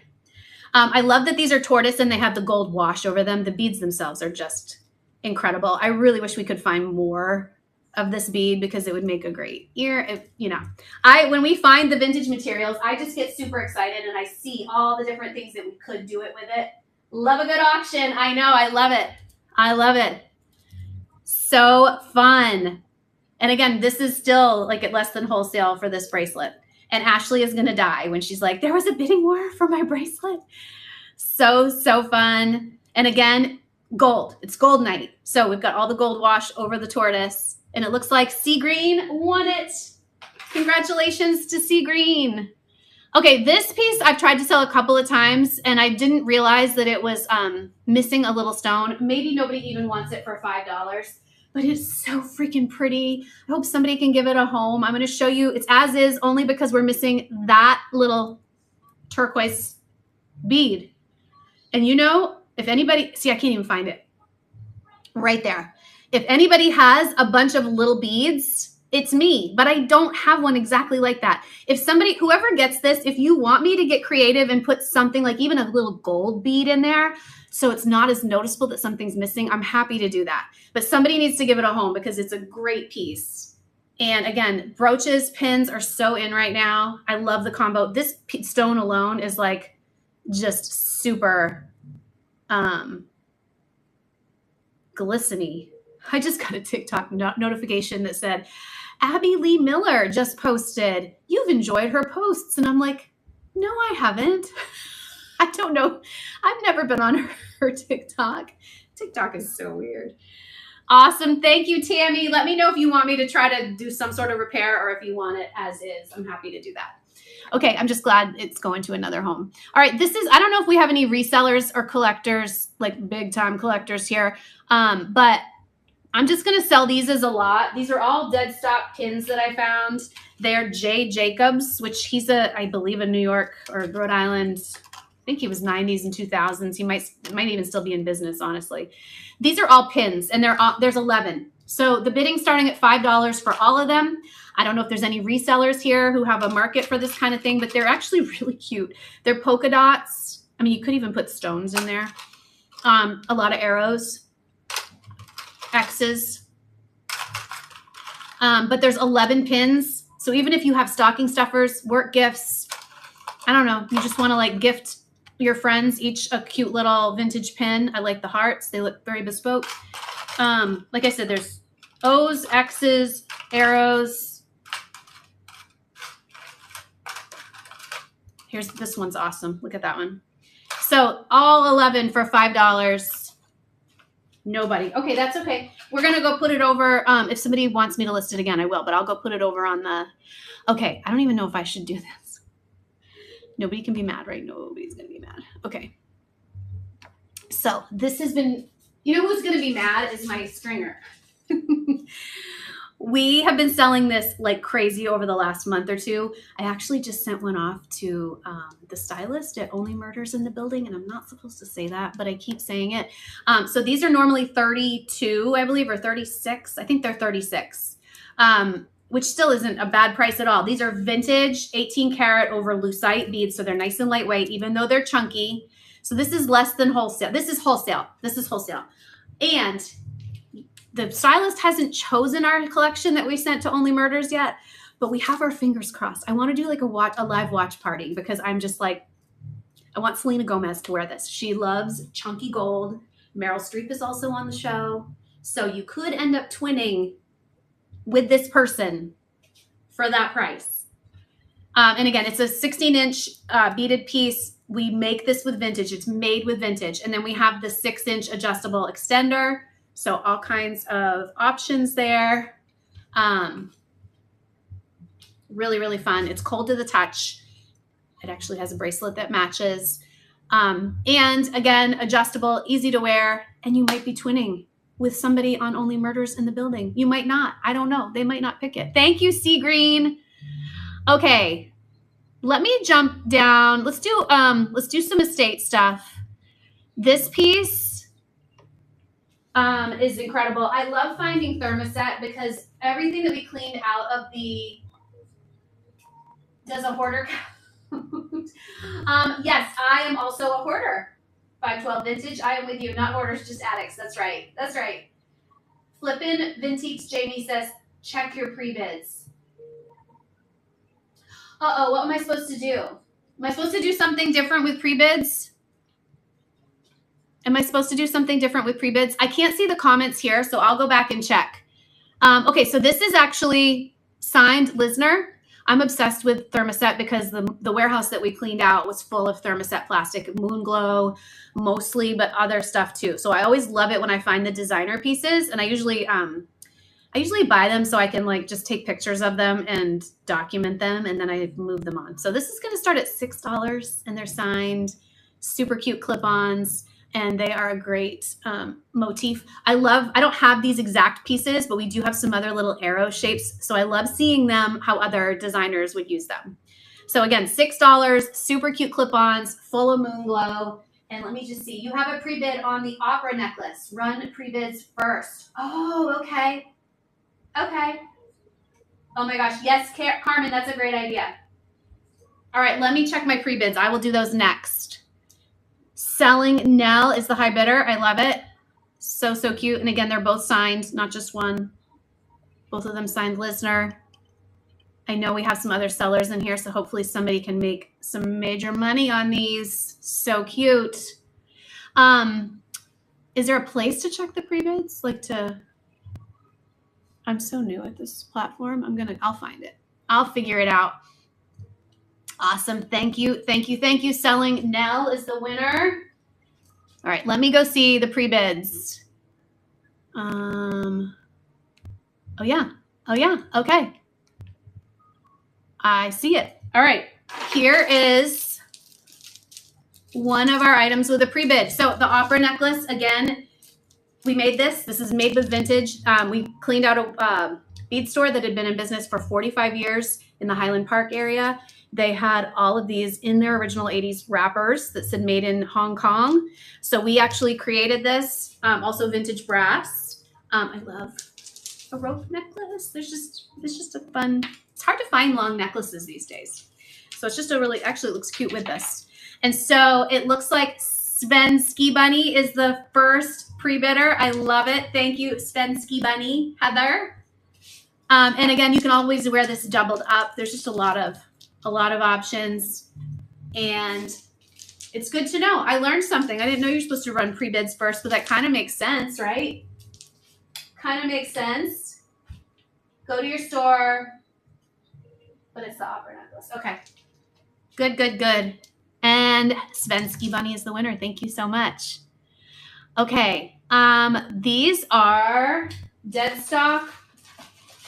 I love that these are tortoise and they have the gold wash over them. The beads themselves are just incredible. I really wish we could find more of this bead because it would make a great ear. When we find the vintage materials, I just get super excited and I see all the different things that we could do it with it. Love a good auction. I know. I love it. I love it. So fun. And again, this is still like at less than wholesale for this bracelet. And Ashley is going to die when she's like, there was a bidding war for my bracelet. So fun. And again, gold. It's gold night. So we've got all the gold wash over the tortoise. And it looks like Sea Green won it. Congratulations to Sea Green. Okay, this piece I've tried to sell a couple of times, and I didn't realize that it was missing a little stone. Maybe nobody even wants it for $5. But it's so freaking pretty. I hope somebody can give it a home. I'm going to show you. It's as is only because we're missing that little turquoise bead. And if anybody, see, I can't even find it. Right there. If anybody has a bunch of little beads, it's me. But I don't have one exactly like that. If whoever gets this, if you want me to get creative and put something like even a little gold bead in there, so it's not as noticeable that something's missing, I'm happy to do that. But somebody needs to give it a home because it's a great piece. And again, brooches, pins are so in right now. I love the combo. This stone alone is like just super glistening. I just got a TikTok notification that said, Abby Lee Miller just posted, you've enjoyed her posts. And I'm like, no, I haven't. I don't know. I've never been on her TikTok. TikTok is so weird. Awesome. Thank you, Tammy. Let me know if you want me to try to do some sort of repair or if you want it as is. I'm happy to do that. Okay. I'm just glad it's going to another home. All right. I don't know if we have any resellers or collectors, like big time collectors here. But I'm just going to sell these as a lot. These are all dead stock pins that I found. They're Jay Jacobs, which he's I believe a New York or Rhode Island. I think he was 90s and 2000s. He might even still be in business, honestly. These are all pins, and there's 11. So the bidding starting at $5 for all of them. I don't know if there's any resellers here who have a market for this kind of thing, but they're actually really cute. They're polka dots. I mean, you could even put stones in there. A lot of arrows, X's. But there's 11 pins. So even if you have stocking stuffers, work gifts, I don't know, you just want to like gift your friends each a cute little vintage pin. I like the hearts. They look very bespoke. Like I said, there's O's, X's, arrows. This one's awesome. Look at that one. So all 11 for $5. Nobody. Okay, that's okay. We're going to go put it over. If somebody wants me to list it again, I will, but I'll go put it over on the, okay. I don't even know if I should do this. Nobody can be mad, right? Nobody's going to be mad. Okay. So this has been, who's going to be mad is my stringer. We have been selling this like crazy over the last month or two. I actually just sent one off to the stylist at Only Murders in the Building, and I'm not supposed to say that, but I keep saying it. So these are normally 32, I believe, or 36. I think they're 36, which still isn't a bad price at all. These are vintage 18 karat over lucite beads, so they're nice and lightweight, even though they're chunky. So this is less than wholesale. This is wholesale. This is wholesale. And the stylist hasn't chosen our collection that we sent to Only Murders yet, but we have our fingers crossed. I want to do like a live watch party because I'm just like, I want Selena Gomez to wear this. She loves chunky gold. Meryl Streep is also on the show. So you could end up twinning with this person for that price. And again, it's a 16-inch beaded piece. We make this with vintage. It's made with vintage. And then we have the 6-inch adjustable extender. So all kinds of options there. Really, really fun. It's cold to the touch. It actually has a bracelet that matches. And again, adjustable, easy to wear. And you might be twinning with somebody on Only Murders in the building. You might not. I don't know. They might not pick it. Thank you, Sea Green. Okay, let me jump down. Let's do some estate stuff. This piece is incredible. I love finding thermoset because everything that we cleaned out of the, does a hoarder count? Yes, I am also a hoarder. 512 vintage. I am with you. Not hoarders, just addicts. That's right. That's right. Flippin' Vintage Jamie says, check your pre-bids. Uh-oh, what am I supposed to do? Am I supposed to do something different with pre-bids? Am I supposed to do something different with pre-bids? I can't see the comments here, so I'll go back and check. Okay, so this is actually signed Lisner. I'm obsessed with thermoset because the warehouse that we cleaned out was full of thermoset plastic, moon glow mostly, but other stuff too. So I always love it when I find the designer pieces, and I usually buy them so I can like just take pictures of them and document them, and then I move them on. So this is going to start at $6, and they're signed, super cute clip-ons, and they are a great motif. I don't have these exact pieces, but we do have some other little arrow shapes. So I love seeing them, how other designers would use them. So again, $6, super cute clip-ons, full of moon glow. And let me just see, you have a pre-bid on the opera necklace. Run pre-bids first. Oh, okay. Okay. Oh my gosh. Yes, Carmen, that's a great idea. All right, let me check my pre-bids. I will do those next. Selling Nell is the high bidder. I love it. So, so cute. And again, they're both signed, not just one. Both of them signed Lisner. I know we have some other sellers in here, so hopefully somebody can make some major money on these. So cute. Is there a place to check the pre-bids? I'm so new at this platform. I'll find it. I'll figure it out. Awesome. Thank you. Thank you. Thank you. Selling Nell is the winner. All right. Let me go see the pre-bids. Oh, yeah. Oh, yeah. Okay. I see it. All right. Here is one of our items with a pre-bid. So the opera necklace, again, we made this. This is made with vintage. We cleaned out a bead store that had been in business for 45 years in the Highland Park area. They had all of these in their original 80s wrappers that said made in Hong Kong. So we actually created this, also vintage brass. I love a rope necklace. It's just a fun, it's hard to find long necklaces these days. So it's just actually it looks cute with this. And so it looks like Sven Ski Bunny is the first pre-bidder. I love it. Thank you, Sven Ski Bunny, Heather. And again, you can always wear this doubled up. There's just a lot of options, and it's good to know. I learned something. I didn't know you're supposed to run pre-bids first, but that kind of makes sense, right? Kind of makes sense. Go to your store, but it's the opera necklace. Okay. Good, good, good. And Sven Ski Bunny is the winner. Thank you so much. Okay. These are dead stock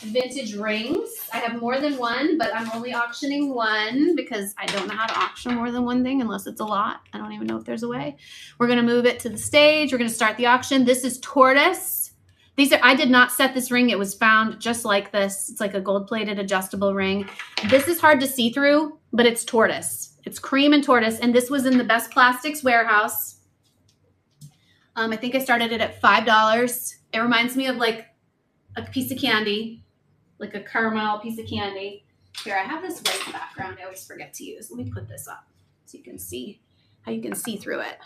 vintage rings. I have more than one, but I'm only auctioning one because I don't know how to auction more than one thing unless it's a lot. I don't even know if there's a way. We're going to move it to the stage. We're going to start the auction. This is tortoise. I did not set this ring. It was found just like this. It's like a gold-plated adjustable ring. This is hard to see through, but it's tortoise. It's cream and tortoise, and this was in the Best Plastics warehouse. I think I started it at $5. It reminds me of like a piece of candy, like a caramel piece of candy. Here, I have this white background I always forget to use. Let me put this up so you can see. how you can see through it.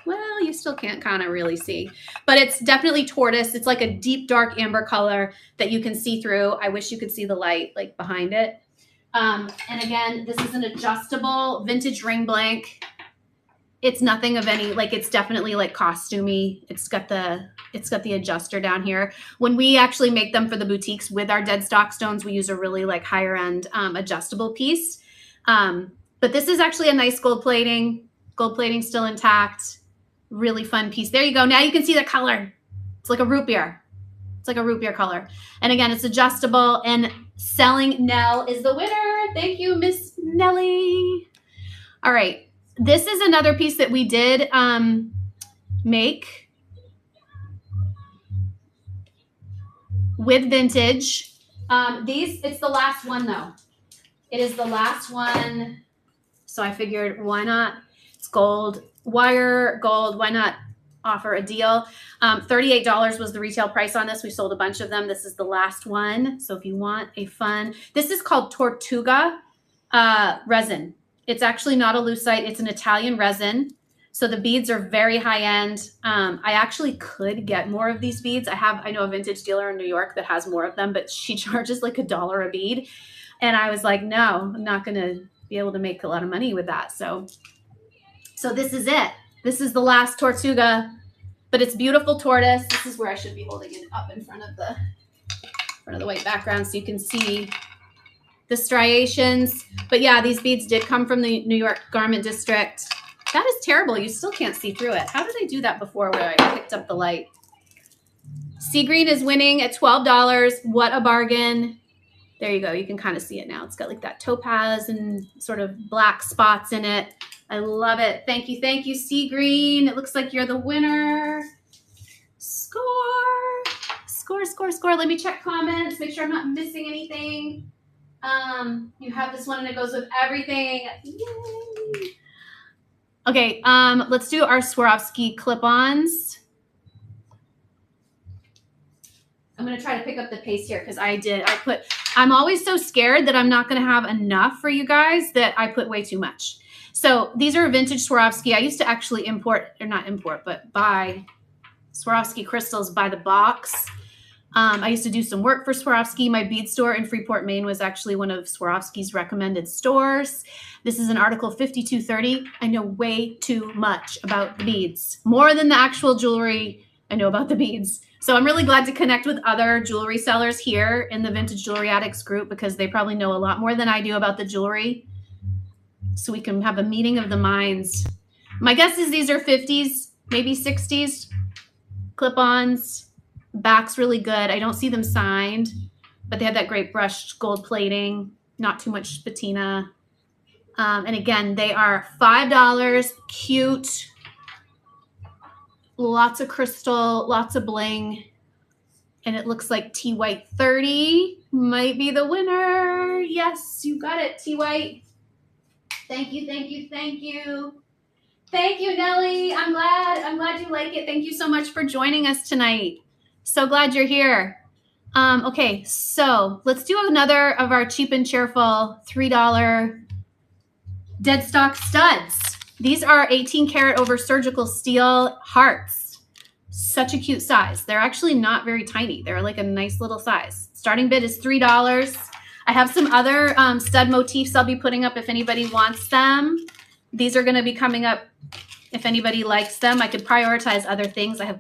Well, you still can't kind of really see, but it's definitely tortoise. It's like a deep dark amber color that you can see through. I wish you could see the light like behind it. And again, this is an adjustable vintage ring blank. It's nothing of any, like it's definitely like costumey. It's got the adjuster down here. When we actually make them for the boutiques with our dead stock stones, we use a really like higher end adjustable piece. But this is actually a nice gold plating still intact. Really fun piece. There you go. Now you can see the color. It's like a root beer. It's like a root beer color. And again, it's adjustable, and Selling Nell is the winner. Thank you, Miss Nellie. All right. This is another piece that we did make with vintage. It's the last one though. It is the last one. So I figured, why not? It's gold, wire gold. Why not offer a deal? $38 was the retail price on this. We sold a bunch of them. This is the last one. So if you want a fun, this is called Tortuga resin. It's actually not a lucite. It's an Italian resin. So the beads are very high end. I actually could get more of these beads. I know a vintage dealer in New York that has more of them, but she charges like $1 a bead. And I was like, no, I'm not going to be able to make a lot of money with that. So this is it. This is the last Tortuga, but it's beautiful tortoise. This is where I should be holding it up in front of the white background so you can see the striations. But yeah, these beads did come from the New York garment district. That is terrible. You still can't see through it. How did I do that before where I picked up the light? Sea green is winning at $12. What a bargain. There you go. You can kind of see it now. It's got like that topaz and sort of black spots in it. I love it. Thank you. Thank you, Sea green. It looks like you're the winner. Score. Score, score, score. Let me check comments. Make sure I'm not missing anything. You have this one and it goes with everything. Yay. Okay, let's do our Swarovski clip-ons. I'm gonna try to pick up the pace here because I'm always so scared that I'm not gonna have enough for you guys that I put way too much. So these are vintage Swarovski. I used to actually buy Swarovski crystals by the box. I used to do some work for Swarovski. My bead store in Freeport, Maine was actually one of Swarovski's recommended stores. This is an article 5230. I know way too much about the beads. More than the actual jewelry, I know about the beads. So I'm really glad to connect with other jewelry sellers here in the Vintage Jewelry Addicts group because they probably know a lot more than I do about the jewelry. So we can have a meeting of the minds. My guess is these are 50s, maybe 60s clip-ons. Back's really good. I don't see them signed, but they have that great brushed gold plating, not too much patina. And again, they are $5, cute, lots of crystal, lots of bling. And it looks like T White 30 might be the winner. Yes, you got it, T White. Thank you, thank you, thank you. Thank you, Nellie. I'm glad you like it. Thank you so much for joining us tonight. So glad you're here. Okay, so let's do another of our cheap and cheerful $3 dead stock studs. These are 18 karat over surgical steel hearts. Such a cute size. They're actually not very tiny. They're like a nice little size. Starting bid is $3. I have some other stud motifs I'll be putting up if anybody wants them. These are going to be coming up if anybody likes them. I could prioritize other things. I have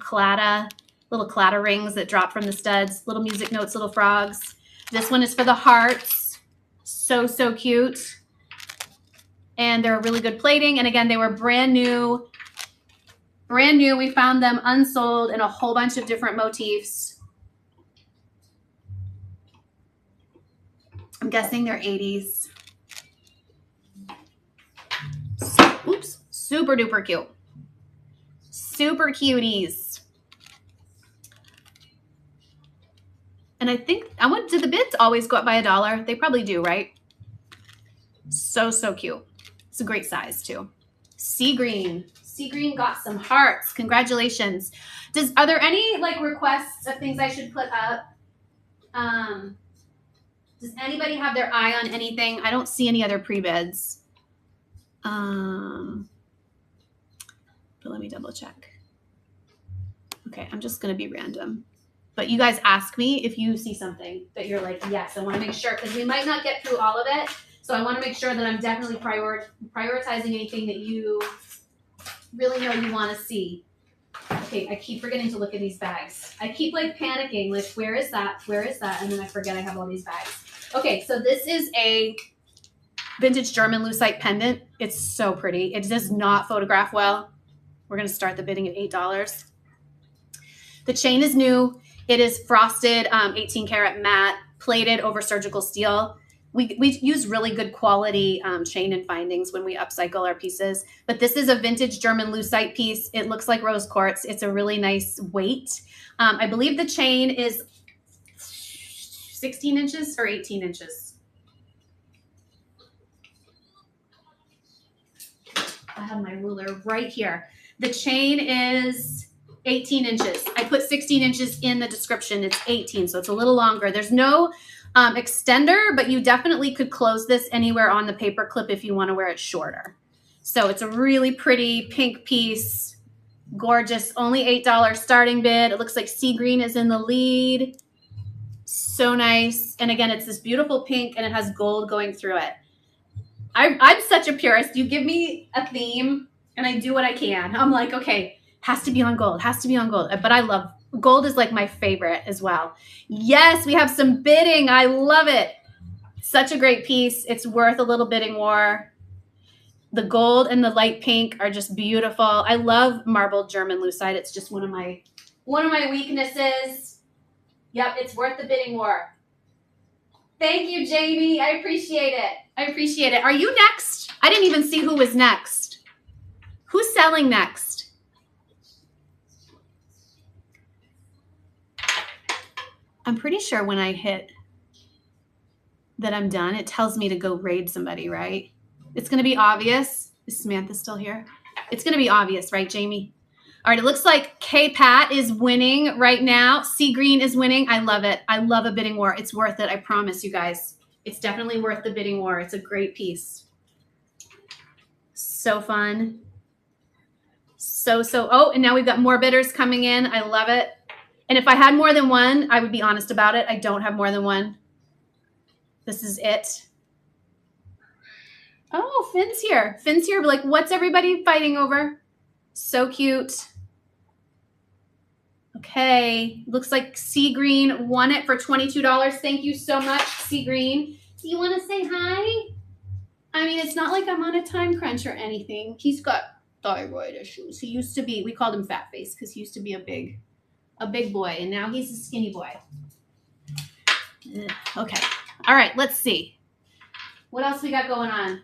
little clatter rings that drop from the studs, little music notes, little frogs. This one is for the hearts. So, so cute. And they're really good plating. And again, they were brand new. Brand new. We found them unsold in a whole bunch of different motifs. I'm guessing they're 80s. Oops. Super duper cute. Super cuties. And I think, do the bids always go up by $1? They probably do, right? So, so cute. It's a great size too. Sea green. Sea green got some hearts. Congratulations. Are there any like requests of things I should put up? Does anybody have their eye on anything? I don't see any other pre-bids. but let me double check. Okay, I'm just gonna be random. But you guys ask me if you see something that you're like, yes, I wanna make sure, because we might not get through all of it. So I wanna make sure that I'm definitely prioritizing anything that you really know you wanna see. Okay, I keep forgetting to look at these bags. I keep like panicking, like where is that? Where is that? And then I forget I have all these bags. Okay, so this is a vintage German lucite pendant. It's so pretty. It does not photograph well. We're gonna start the bidding at $8. The chain is new. It is frosted 18 karat matte, plated over surgical steel. We use really good quality chain and findings when we upcycle our pieces. But this is a vintage German lucite piece. It looks like rose quartz. It's a really nice weight. I believe the chain is 16 inches or 18 inches. I have my ruler right here. The chain is 18 inches. I put 16 inches in the description. It's 18, so it's a little longer. There's no extender, but you definitely could close this anywhere on the paper clip if you want to wear it shorter. So it's a really pretty pink piece. Gorgeous. Only $8 starting bid. It looks like sea green is in the lead. So nice. And again, it's this beautiful pink and it has gold going through it. I'm such a purist. You give me a theme and I do what I can. I'm like, okay, has to be on gold, has to be on gold. But I love, gold is like my favorite as well. Yes, we have some bidding. I love it. Such a great piece. It's worth a little bidding war. The gold and the light pink are just beautiful. I love marbled German lucite. It's just one of my weaknesses. Yep, it's worth the bidding war. Thank you, Jamie. I appreciate it. I appreciate it. Are you next? I didn't even see who was next. Who's selling next? I'm pretty sure when I hit that I'm done, it tells me to go raid somebody, right? It's going to be obvious. Is Samantha still here? It's going to be obvious, right, Jamie? All right, it looks like K-Pat is winning right now. Sea Green is winning. I love it. I love a bidding war. It's worth it. I promise you guys. It's definitely worth the bidding war. It's a great piece. So fun. Oh, and now we've got more bidders coming in. I love it. And if I had more than one, I would be honest about it. I don't have more than one. This is it. Oh, Finn's here. Finn's here. Like, what's everybody fighting over? So cute. Okay. Looks like Sea Green won it for $22. Thank you so much, Sea Green. Do you want to say hi? I mean, it's not like I'm on a time crunch or anything. He's got thyroid issues. He used to be, we called him Fat Face because he used to be a big boy, and now he's a skinny boy. Okay. All right, let's see. What else we got going on?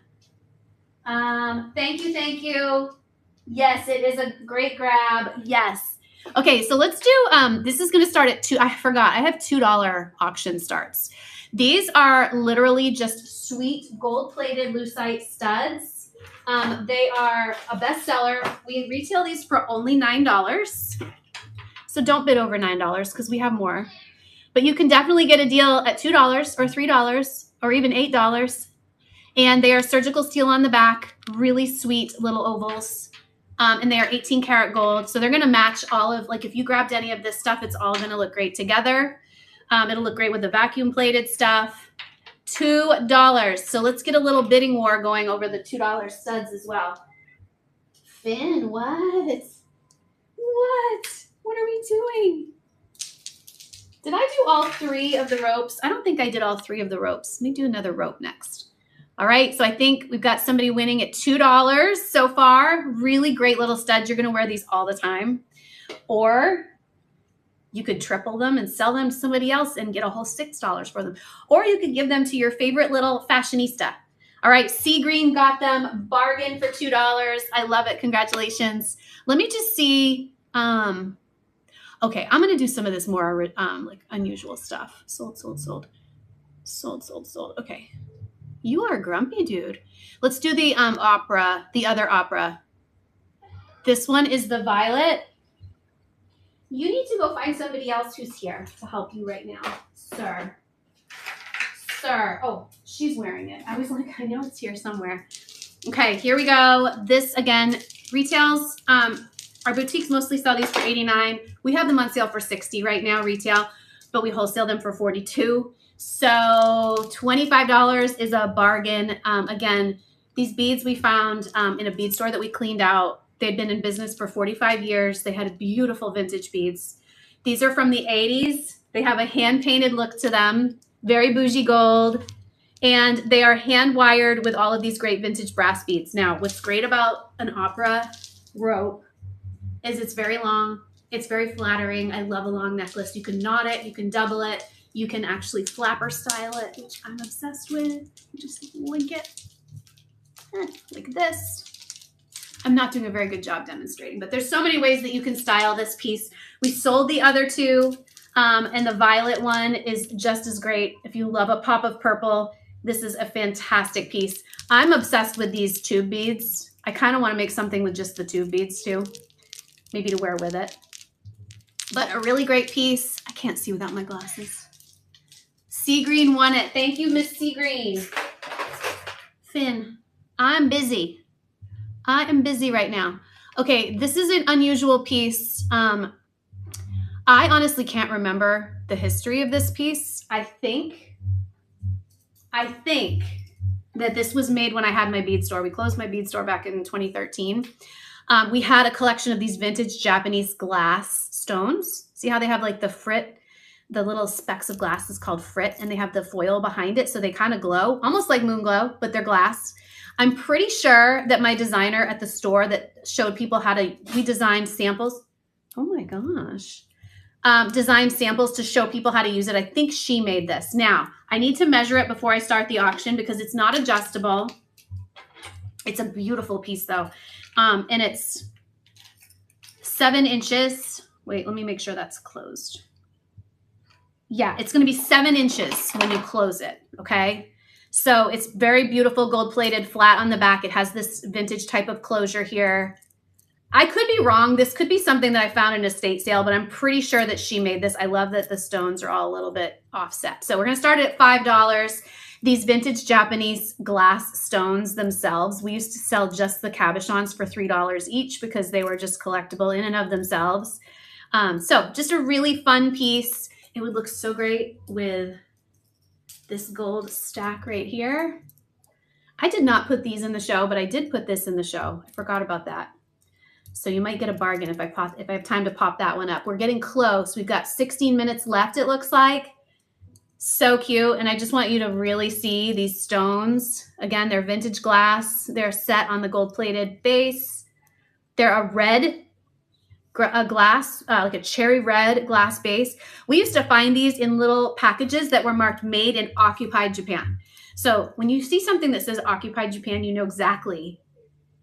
Thank you. Yes, it is a great grab. Yes. Okay, so let's do, this is going to start at $2. I forgot. I have $2 auction starts. These are literally just sweet gold-plated lucite studs. They are a bestseller. We retail these for only $9. So don't bid over $9 because we have more. But you can definitely get a deal at $2 or $3 or even $8. And they are surgical steel on the back, really sweet little ovals. And they are 18 karat gold. So they're going to match all of, like if you grabbed any of this stuff, it's all going to look great together. It'll look great with the vacuum plated stuff. $2. So let's get a little bidding war going over the $2 studs as well. Finn, what? What are we doing? Did I do all 3 of the ropes? I don't think I did all 3 of the ropes. Let me do another rope next. All right, so I think we've got somebody winning at $2 so far. Really great little studs. You're going to wear these all the time. Or you could triple them and sell them to somebody else and get a whole $6 for them. Or you could give them to your favorite little fashionista. All right, Sea Green got them. Bargain for $2. I love it. Congratulations. Let me just see. Okay, I'm going to do some of this more like unusual stuff. Sold. Okay. You are a grumpy dude. Let's do the opera, the other opera. This one is the violet. You need to go find somebody else who's here to help you right now, sir. Oh, she's wearing it. I was like, I know it's here somewhere. Okay, here we go. This, again, Retails, our boutiques mostly sell these for $89. We have them on sale for $60 right now, retail, but we wholesale them for $42. So $25 is a bargain. Again, these beads we found in a bead store that we cleaned out. They'd been in business for 45 years. They had beautiful vintage beads. These are from the 80s. They have a hand-painted look to them, very bougie gold, and they are hand-wired with all of these great vintage brass beads. Now, what's great about an opera rope is it's very long. It's very flattering. I love a long necklace. You can knot it. You can double it. You can actually flapper style it, which I'm obsessed with. Just link it like this. I'm not doing a very good job demonstrating, but there's so many ways that you can style this piece. We sold the other two, and the violet one is just as great. If you love a pop of purple, this is a fantastic piece. I'm obsessed with these tube beads. I kind of want to make something with just the tube beads too, maybe to wear with it. But a really great piece. I can't see without my glasses. Sea Green won it. Thank you, Miss Sea Green. Finn, I'm busy. I am busy right now. Okay, this is an unusual piece. I honestly can't remember the history of this piece. I think that this was made when I had my bead store. We closed my bead store back in 2013. We had a collection of these vintage Japanese glass stones. See how they have like the frit, the little specks of glass is called frit, and they have the foil behind it, so they kind of glow, almost like moon glow, but they're glass. I'm pretty sure that my designer at the store that showed people how to, we designed samples. Oh my gosh. Designed samples to show people how to use it. I think she made this. Now, I need to measure it before I start the auction because it's not adjustable. It's a beautiful piece though. And it's 7 inches. Wait, let me make sure that's closed. Yeah, it's going to be 7 inches when you close it, okay? So it's very beautiful, gold-plated, flat on the back. It has this vintage type of closure here. I could be wrong. This could be something that I found in an estate sale, but I'm pretty sure that she made this. I love that the stones are all a little bit offset. So we're going to start at $5. These vintage Japanese glass stones themselves, we used to sell just the cabochons for $3 each because they were just collectible in and of themselves. So just a really fun piece. It would look so great with this gold stack right here. I did not put these in the show, but I did put this in the show. I forgot about that. So you might get a bargain if I have time to pop that one up. We're getting close. We've got 16 minutes left, it looks like. So cute. And I just want you to really see these stones. Again, they're vintage glass. They're set on the gold-plated base. They're a red glass, like a cherry red glass base. We used to find these in little packages that were marked made in occupied Japan. So when you see something that says occupied Japan, you know exactly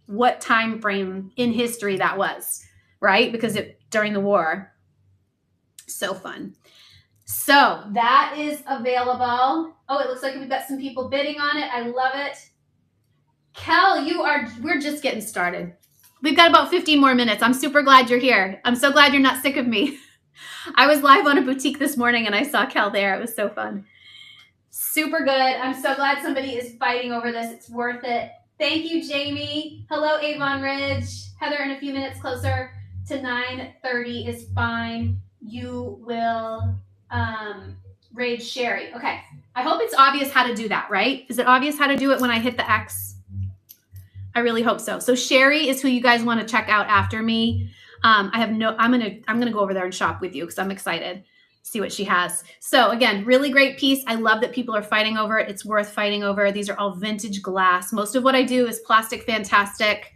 what time frame in history that was, right? Because during the war. So fun. So that is available. Oh, it looks like we've got some people bidding on it. I love it. Kel, we're just getting started. We've got about 15 more minutes. I'm super glad you're here. I'm so glad you're not sick of me. I was live on a boutique this morning and I saw Kel there. It was so fun. Super good. I'm so glad somebody is fighting over this. It's worth it. Thank you, Jamie. Hello, Avon Ridge. Heather, in a few minutes closer to 9:30 is fine. You will raid Sherry. Okay. I hope it's obvious how to do that, right? Is it obvious how to do it when I hit the X? I really hope so. So Sherry is who you guys want to check out after me. I'm gonna go over there and shop with you because I'm excited. See what she has. So again, really great piece. I love that people are fighting over it. It's worth fighting over. These are all vintage glass. Most of what I do is plastic fantastic,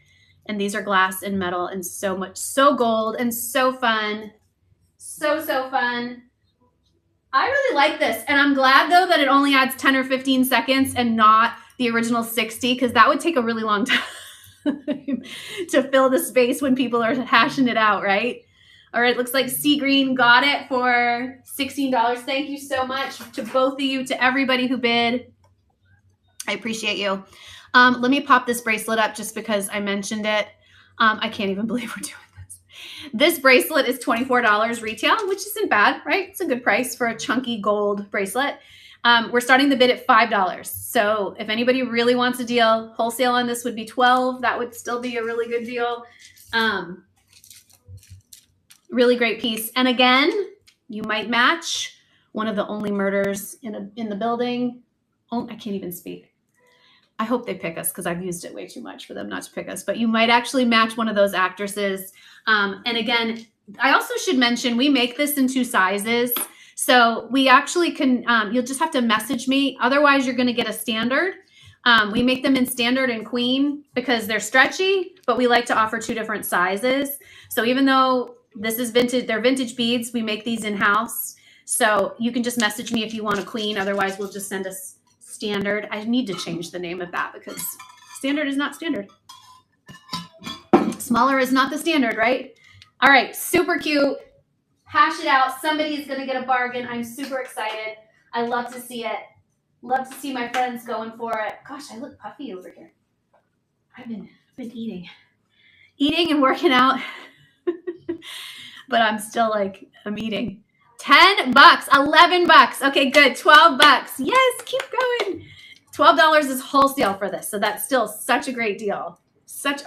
and these are glass and metal and so gold and so fun. So fun. I really like this, and I'm glad though that it only adds 10 or 15 seconds and not the original 60, because that would take a really long time to fill the space when people are hashing it out, right? All right, looks like Sea Green got it for $16. Thank you so much to both of you, to everybody who bid. I appreciate you. Let me pop this bracelet up just because I mentioned it. I can't even believe we're doing this. This bracelet is $24 retail, which isn't bad, right? It's a good price for a chunky gold bracelet. We're starting the bid at $5. So if anybody really wants a deal, wholesale on this would be $12. That would still be a really good deal. Really great piece. And again, you might match one of the only murders in the building. Oh, I can't even speak. I hope they pick us because I've used it way too much for them not to pick us. But you might actually match one of those actresses. And again, I also should mention we make this in 2 sizes. So we actually can, you'll just have to message me. Otherwise, you're going to get a standard. We make them in standard and queen because they're stretchy, but we like to offer 2 different sizes. So even though this is vintage, they're vintage beads, we make these in-house. So you can just message me if you want a queen. Otherwise, we'll just send us standard. I need to change the name of that because standard is not standard. Smaller is not the standard, right? All right, super cute. Hash it out. Somebody's going to get a bargain. I'm super excited. I love to see it. Love to see my friends going for it. Gosh, I look puffy over here. I've been eating and working out, but I'm still like, I'm eating. $10, $11. Okay, good. $12. Yes, keep going. $12 is wholesale for this. So that's still such a great deal.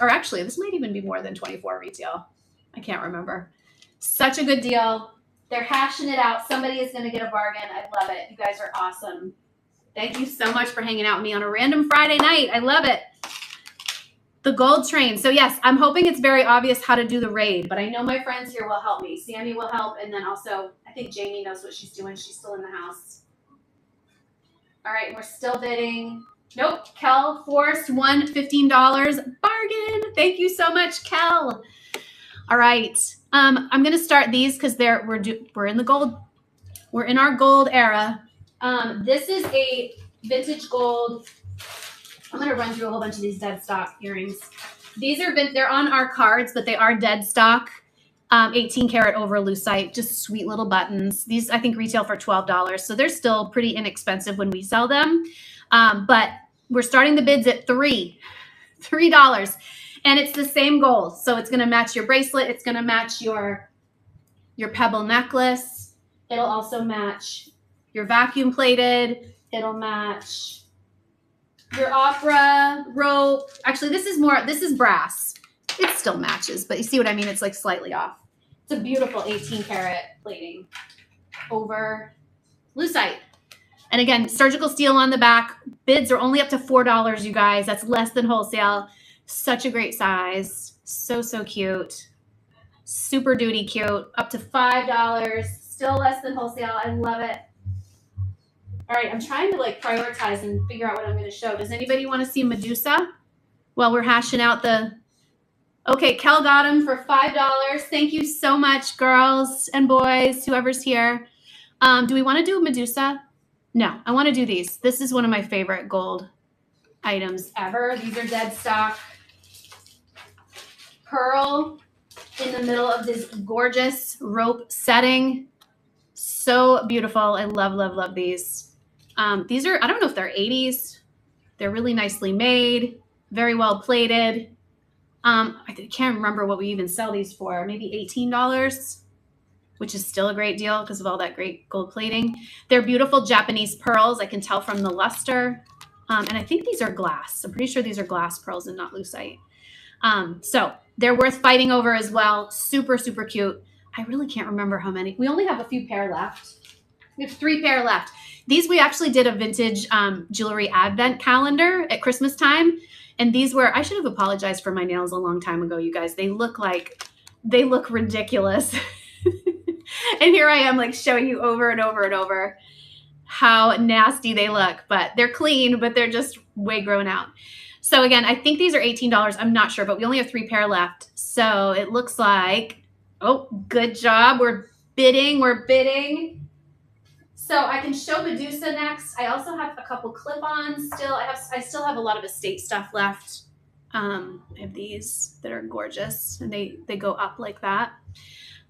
Or actually, this might even be more than 24 retail. I can't remember. Such a good deal. They're hashing it out. Somebody is going to get a bargain. I love it. You guys are awesome. Thank you so much for hanging out with me on a random Friday night. I love it. The gold train. So yes, I'm hoping it's very obvious how to do the raid, but I know my friends here will help me. Sammy will help, and then also I think Jamie knows what she's doing. She's still in the house. All right, we're still bidding. Nope, Kel Forrest won $15. Bargain. Thank you so much, Kel. All right, I'm gonna start these because we're in the gold. We're in our gold era. This is a vintage gold. I'm going to run through a whole bunch of these dead stock earrings. They're on our cards, but they are dead stock. 18 karat over lucite, just sweet little buttons. These I think retail for $12. So they're still pretty inexpensive when we sell them. But we're starting the bids at $3. And it's the same gold. So it's going to match your bracelet. It's going to match your pebble necklace. It'll also match your vacuum plated. It'll match your opera rope. Actually, this is brass. It still matches, but you see what I mean? It's like slightly off. It's a beautiful 18 karat plating over lucite. And again, surgical steel on the back. Bids are only up to $4, you guys. That's less than wholesale. Such a great size. So, so cute. Super duty cute. Up to $5. Still less than wholesale. I love it. All right, I'm trying to like prioritize and figure out what I'm going to show. Does anybody want to see Medusa while we're hashing out the... Okay, Kel got them for $5. Thank you so much, girls and boys, whoever's here. Do we want to do Medusa? No, I want to do these. This is one of my favorite gold items ever. These are dead stock. Pearl in the middle of this gorgeous rope setting. So beautiful. I love, love, love these. These are, I don't know if they're 80s. They're really nicely made, very well plated. I can't remember what we even sell these for. Maybe $18, which is still a great deal because of all that great gold plating. They're beautiful Japanese pearls. I can tell from the luster. And I think these are glass. I'm pretty sure these are glass pearls and not lucite. So they're worth fighting over as well. Super, super cute. I really can't remember how many. We only have a few pair left. We have 3 pair left. These, we actually did a vintage jewelry advent calendar at Christmas time. And these were, I should have apologized for my nails a long time ago, you guys. They look ridiculous. And here I am like showing you over and over and over how nasty they look. But they're clean, but they're just way grown out. So again, I think these are $18. I'm not sure, but we only have 3 pair left. So it looks like, oh, good job. We're bidding. So I can show Medusa next. I also have a couple clip-ons still. I still have a lot of estate stuff left. I have these that are gorgeous, and they go up like that.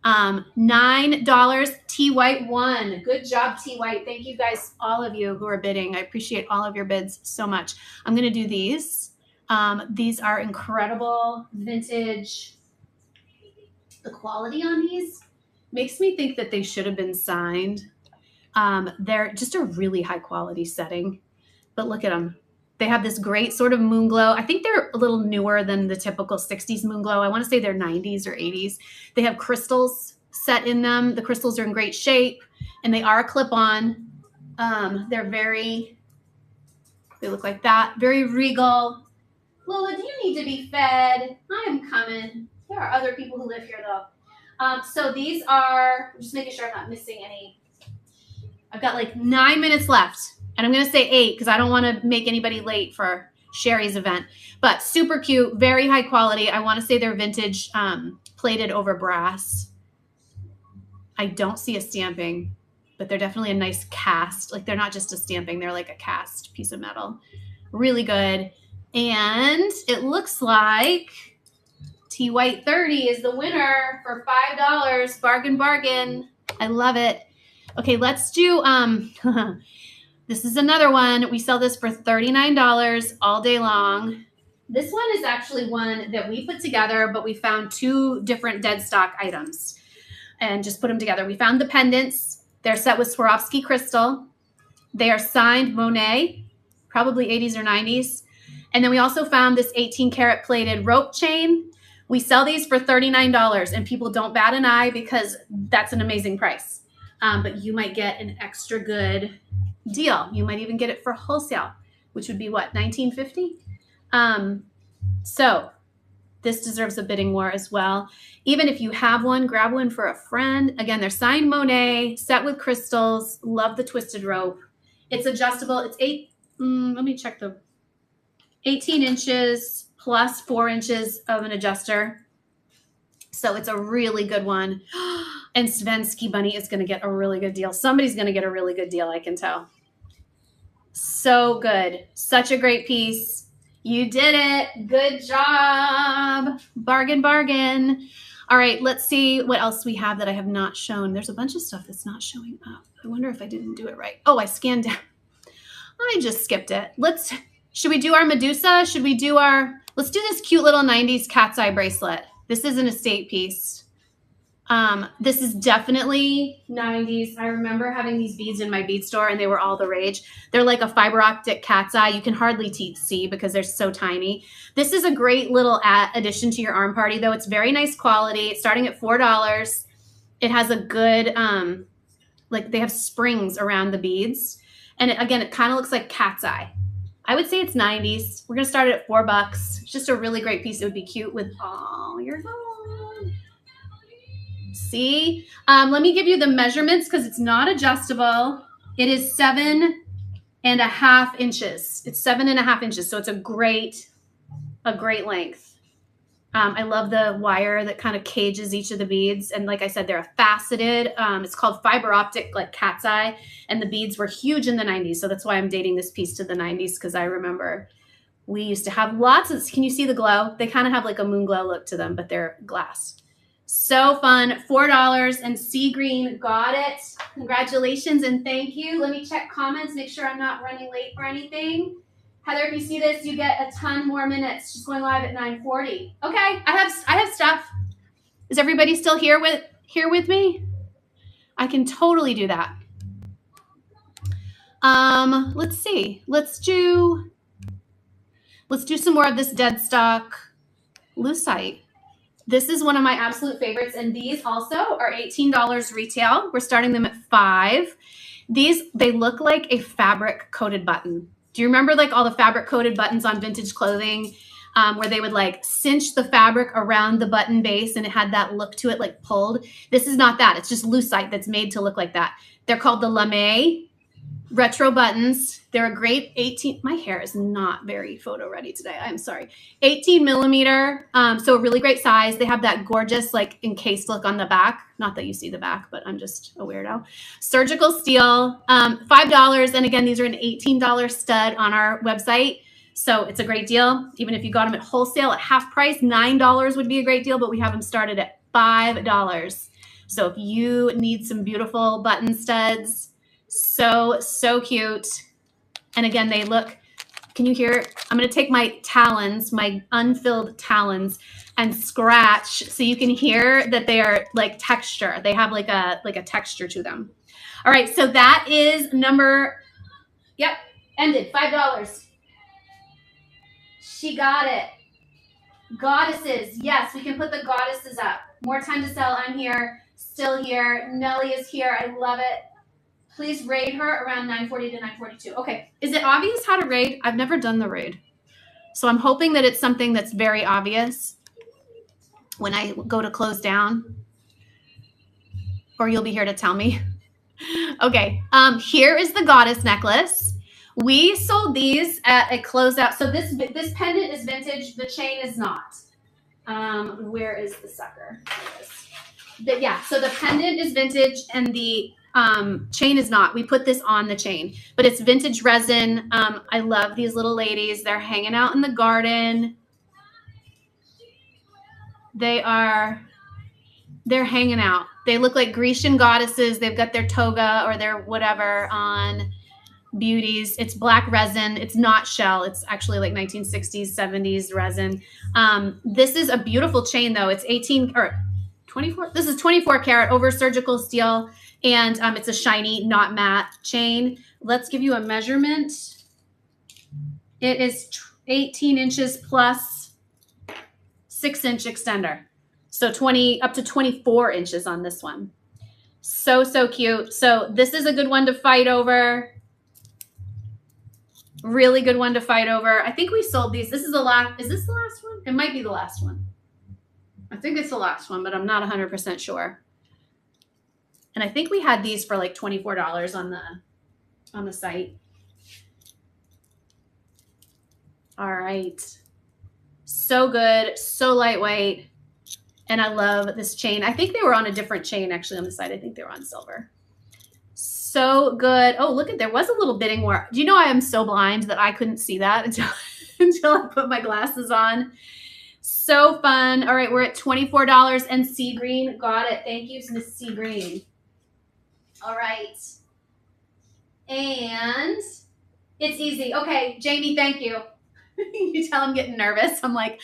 $9. T White won. Good job, T White. Thank you guys, all of you who are bidding. I appreciate all of your bids so much. I'm going to do these. These are incredible vintage. The quality on these makes me think that they should have been signed. They're just a really high quality setting, but look at them. They have this great sort of moon glow. I think they're a little newer than the typical 60s moon glow. I want to say they're 90s or 80s. They have crystals set in them. The crystals are in great shape, and they are a clip-on. They look like that. Very regal. Lola, do you need to be fed? I am coming. There are other people who live here, though. So these are, I'm just making sure I'm not missing any. I've got like 9 minutes left. And I'm going to say 8 because I don't want to make anybody late for Sherry's event. But super cute, very high quality. I want to say they're vintage plated over brass. I don't see a stamping, but they're definitely a nice cast. Like they're not just a stamping, they're like a cast piece of metal. Really good. And it looks like T White 30 is the winner for $5. Bargain, bargain. I love it. Okay, let's do this is another one. We sell this for $39 all day long. This one is actually one that we put together, but we found 2 different dead stock items and just put them together. We found the pendants. They're set with Swarovski crystal. They are signed Monet, probably 80s or 90s. And then we also found this 18 karat plated rope chain. We sell these for $39 and people don't bat an eye because that's an amazing price. But you might get an extra good deal. You might even get it for wholesale, which would be what, $19.50? So this deserves a bidding war as well. Even if you have one, grab one for a friend. Again, they're signed Monet, set with crystals. Love the twisted rope. It's adjustable. It's let me check 18 inches plus 4 inches of an adjuster. So it's a really good one. And Svenski Bunny is going to get a really good deal. Somebody's going to get a really good deal, I can tell. So good. Such a great piece. You did it. Good job. Bargain, bargain. All right, let's see what else we have that I have not shown. There's a bunch of stuff that's not showing up. I wonder if I didn't do it right. Oh, I scanned down. I just skipped it. Should we do our Medusa? Let's do this cute little 90s cat's eye bracelet. This is an estate piece. This is definitely 90s. I remember having these beads in my bead store and they were all the rage. They're like a fiber optic cat's eye. You can hardly see because they're so tiny. This is a great little addition to your arm party though. It's very nice quality. It's starting at $4. It has a good, like they have springs around the beads. And again, it kind of looks like cat's eye. I would say it's 90s. We're going to start it at $4. It's just a really great piece. It would be cute with all your phone. See? Let me give you the measurements because it's not adjustable. It is 7.5 inches. It's 7.5 inches. So it's a great length. I love the wire that kind of cages each of the beads. And like I said, they're faceted. It's called fiber optic, like cat's eye. And the beads were huge in the 90s. So that's why I'm dating this piece to the 90s because I remember we used to have lots of, can you see the glow? They kind of have like a moon glow look to them, but they're glass. So fun. $4 and Sea Green got it. Congratulations and thank you. Let me check comments, make sure I'm not running late for anything. Heather, if you see this, you get a ton more minutes. Just going live at 9:40. Okay, I have stuff. Is everybody still here with me? I can totally do that. Let's see. Let's do some more of this dead stock lucite. This is one of my absolute favorites, and these also are $18 retail. We're starting them at $5. They look like a fabric coated button. Do you remember like all the fabric coated buttons on vintage clothing where they would like cinch the fabric around the button base and it had that look to it like pulled? This is not that. It's just lucite that's made to look like that. They're called the Lame retro buttons. They're a great 18. My hair is not very photo ready today. I'm sorry. 18 millimeter. So a really great size. They have that gorgeous like encased look on the back. Not that you see the back, but I'm just a weirdo. Surgical steel, $5. And again, these are an $18 stud on our website. So it's a great deal. Even if you got them at wholesale at half price, $9 would be a great deal, but we have them started at $5. So if you need some beautiful button studs, so cute. And again, they look, can you hear? I'm going to take my talons, my unfilled talons, and scratch so you can hear that they are like texture. They have like a texture to them. All right, so that is number, yep, ended, $5. She got it. Goddesses, yes, we can put the goddesses up. More time to sell, I'm here, still here. Nellie is here, I love it. Please raid her around 9:40 to 9:42. Okay, is it obvious how to raid? I've never done the raid. So I'm hoping that it's something that's very obvious when I go to close down, or you'll be here to tell me. Okay, here is the goddess necklace. We sold these at a closeout. So this pendant is vintage. The chain is not. Where is the sucker? But yeah, so the pendant is vintage and the chain is not. We put this on the chain, but it's vintage resin. I love these little ladies. They're hanging out in the garden. They're hanging out. They look like Grecian goddesses. They've got their toga or their whatever on. Beauties. It's black resin. It's not shell. It's actually like 1960s, 70s resin. This is a beautiful chain though. It's 18 or 24. This is 24 karat over surgical steel. And it's a shiny, not matte chain. Let's give you a measurement. It is 18 inches plus 6-inch extender. So 20 up to 24 inches on this one. So, so cute. So this is a good one to fight over. Really good one to fight over. I think we sold these. This is the last. Is this the last one? It might be the last one. I think it's the last one, but I'm not 100% sure. And I think we had these for like $24 on the site. All right. So good, so lightweight. And I love this chain. I think they were on a different chain actually on the site. I think they were on silver. So good. Oh, look at, there was a little bidding war. Do you know I am so blind that I couldn't see that until I put my glasses on. So fun. All right, we're at $24 and sea green. Got it. Thank you, Miss Sea Green. All right. And it's easy. Okay, Jamie, thank you. You tell I'm getting nervous. I'm like,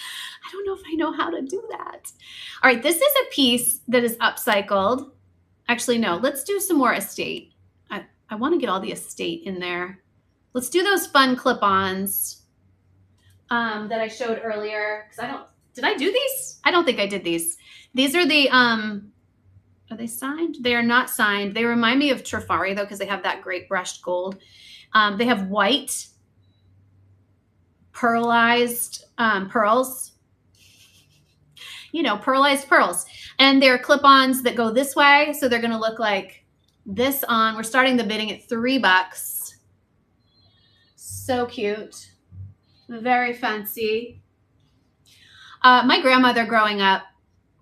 I don't know if I know how to do that. All right, this is a piece that is upcycled. Actually, no, let's do some more estate. I want to get all the estate in there. Let's do those fun clip-ons that I showed earlier. Because did I do these? I don't think I did these. These are the, are they signed? They are not signed. They remind me of Trifari though, because they have that great brushed gold. They have white pearlized pearls. You know, pearlized pearls. And they're clip-ons that go this way. So they're going to look like this on. We're starting the bidding at $3. So cute. Very fancy. My grandmother growing up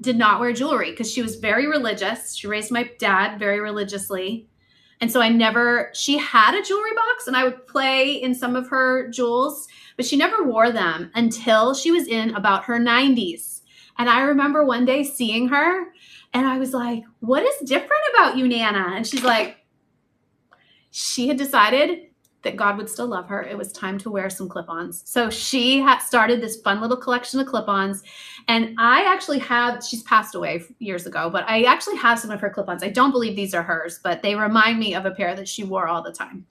did not wear jewelry because she was very religious. She raised my dad very religiously. And so she had a jewelry box and I would play in some of her jewels, but she never wore them until she was in about her 90s. And I remember one day seeing her and I was like, what is different about you, Nana? And she's like, she had decided that God would still love her. It was time to wear some clip-ons. So she had started this fun little collection of clip-ons. And I actually have, she's passed away years ago, but I actually have some of her clip-ons. I don't believe these are hers, but they remind me of a pair that she wore all the time.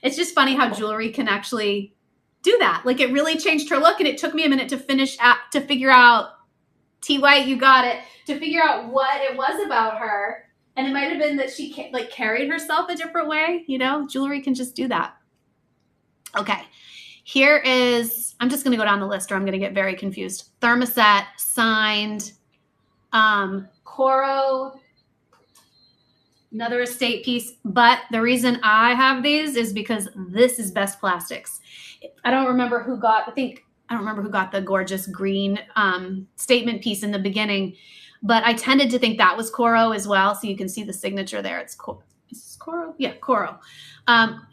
It's just funny how jewelry can actually do that. Like it really changed her look. And it took me a minute to figure out, T. White, you got it, to figure out what it was about her. And it might have been that she like carried herself a different way. You know, jewelry can just do that. Okay, here is, I'm just going to go down the list or I'm going to get very confused. Thermoset, signed, Coro, another estate piece. But the reason I have these is because this is Best Plastics. I don't remember who got, I don't remember who got the gorgeous green statement piece in the beginning, but I tended to think that was Coro as well. So you can see the signature there. It's Coro. Is this Coro? Yeah, Coro.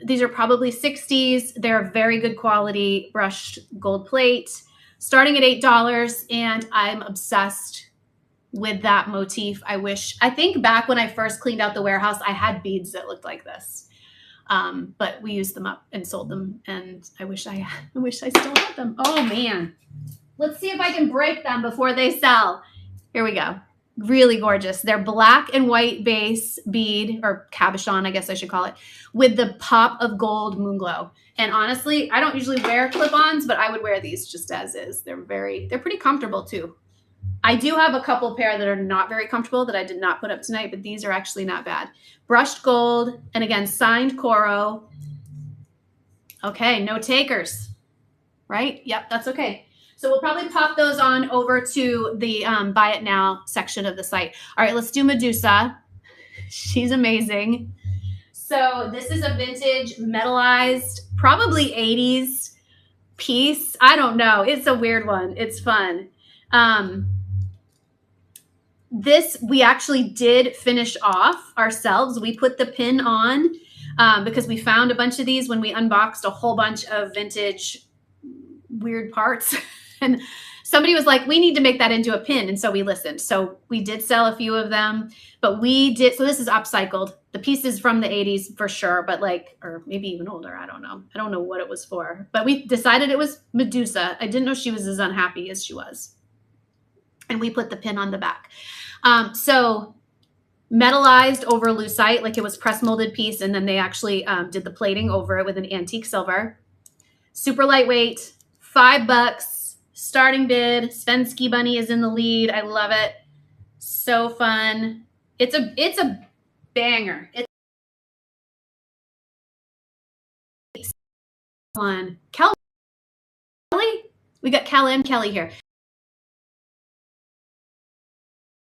These are probably 60s. They're very good quality brushed gold plate, starting at $8. And I'm obsessed with that motif. I think back when I first cleaned out the warehouse, I had beads that looked like this. But we used them up and sold them. And I wish I still had them. Oh man. Let's see if I can break them before they sell. Here we go. Really gorgeous. They're black and white base bead, or cabochon, I guess I should call it, with the pop of gold moon glow. And honestly, I don't usually wear clip-ons, but I would wear these just as is. They're pretty comfortable too. I do have a couple pair that are not very comfortable that I did not put up tonight, but these are actually not bad. Brushed gold, and again, signed Coro. Okay, no takers, right? Yep, that's okay. So we'll probably pop those on over to the buy it now section of the site. All right, let's do Medusa. She's amazing. So this is a vintage metallized, probably 80s piece. I don't know. It's a weird one. It's fun. This we actually did finish off ourselves. We put the pin on because we found a bunch of these when we unboxed a whole bunch of vintage weird parts. And somebody was like, we need to make that into a pin. And so we listened. So we did sell a few of them, but we did. So this is upcycled. The piece is from the 80s for sure, but like, or maybe even older. I don't know. I don't know what it was for, but we decided it was Medusa. I didn't know she was as unhappy as she was. And we put the pin on the back. So metallized over lucite, like it was press molded piece. And then they actually did the plating over it with an antique silver. Super lightweight, $5. Starting bid. Svenski Bunny is in the lead. I love it. So fun. It's a banger. It's one. Kelly? We got Kel and Kelly here.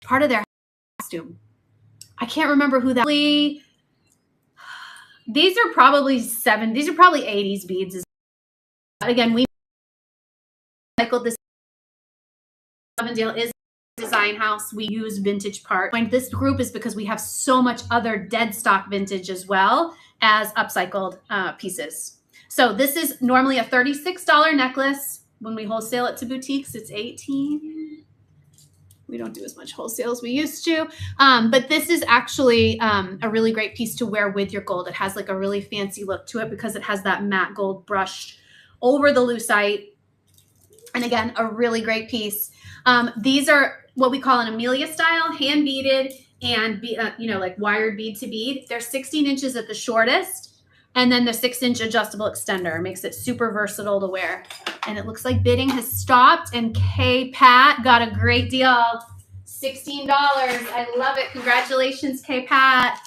Part of their costume. I can't remember who that. These are probably these are probably 80s beads. Again, we cycled this. Lovendale is a design house. We use vintage parts. This group is because we have so much other dead stock vintage as well as upcycled pieces. So this is normally a $36 necklace. When we wholesale it to boutiques, it's $18. We don't do as much wholesale as we used to. But this is actually a really great piece to wear with your gold. It has like a really fancy look to it because it has that matte gold brushed over the lucite. And again, a really great piece. These are what we call an Amelia style, hand beaded and like wired bead to bead. They're 16 inches at the shortest. And then the 6-inch adjustable extender makes it super versatile to wear. And it looks like bidding has stopped and K Pat got a great deal. $16. I love it. Congratulations, K Pat.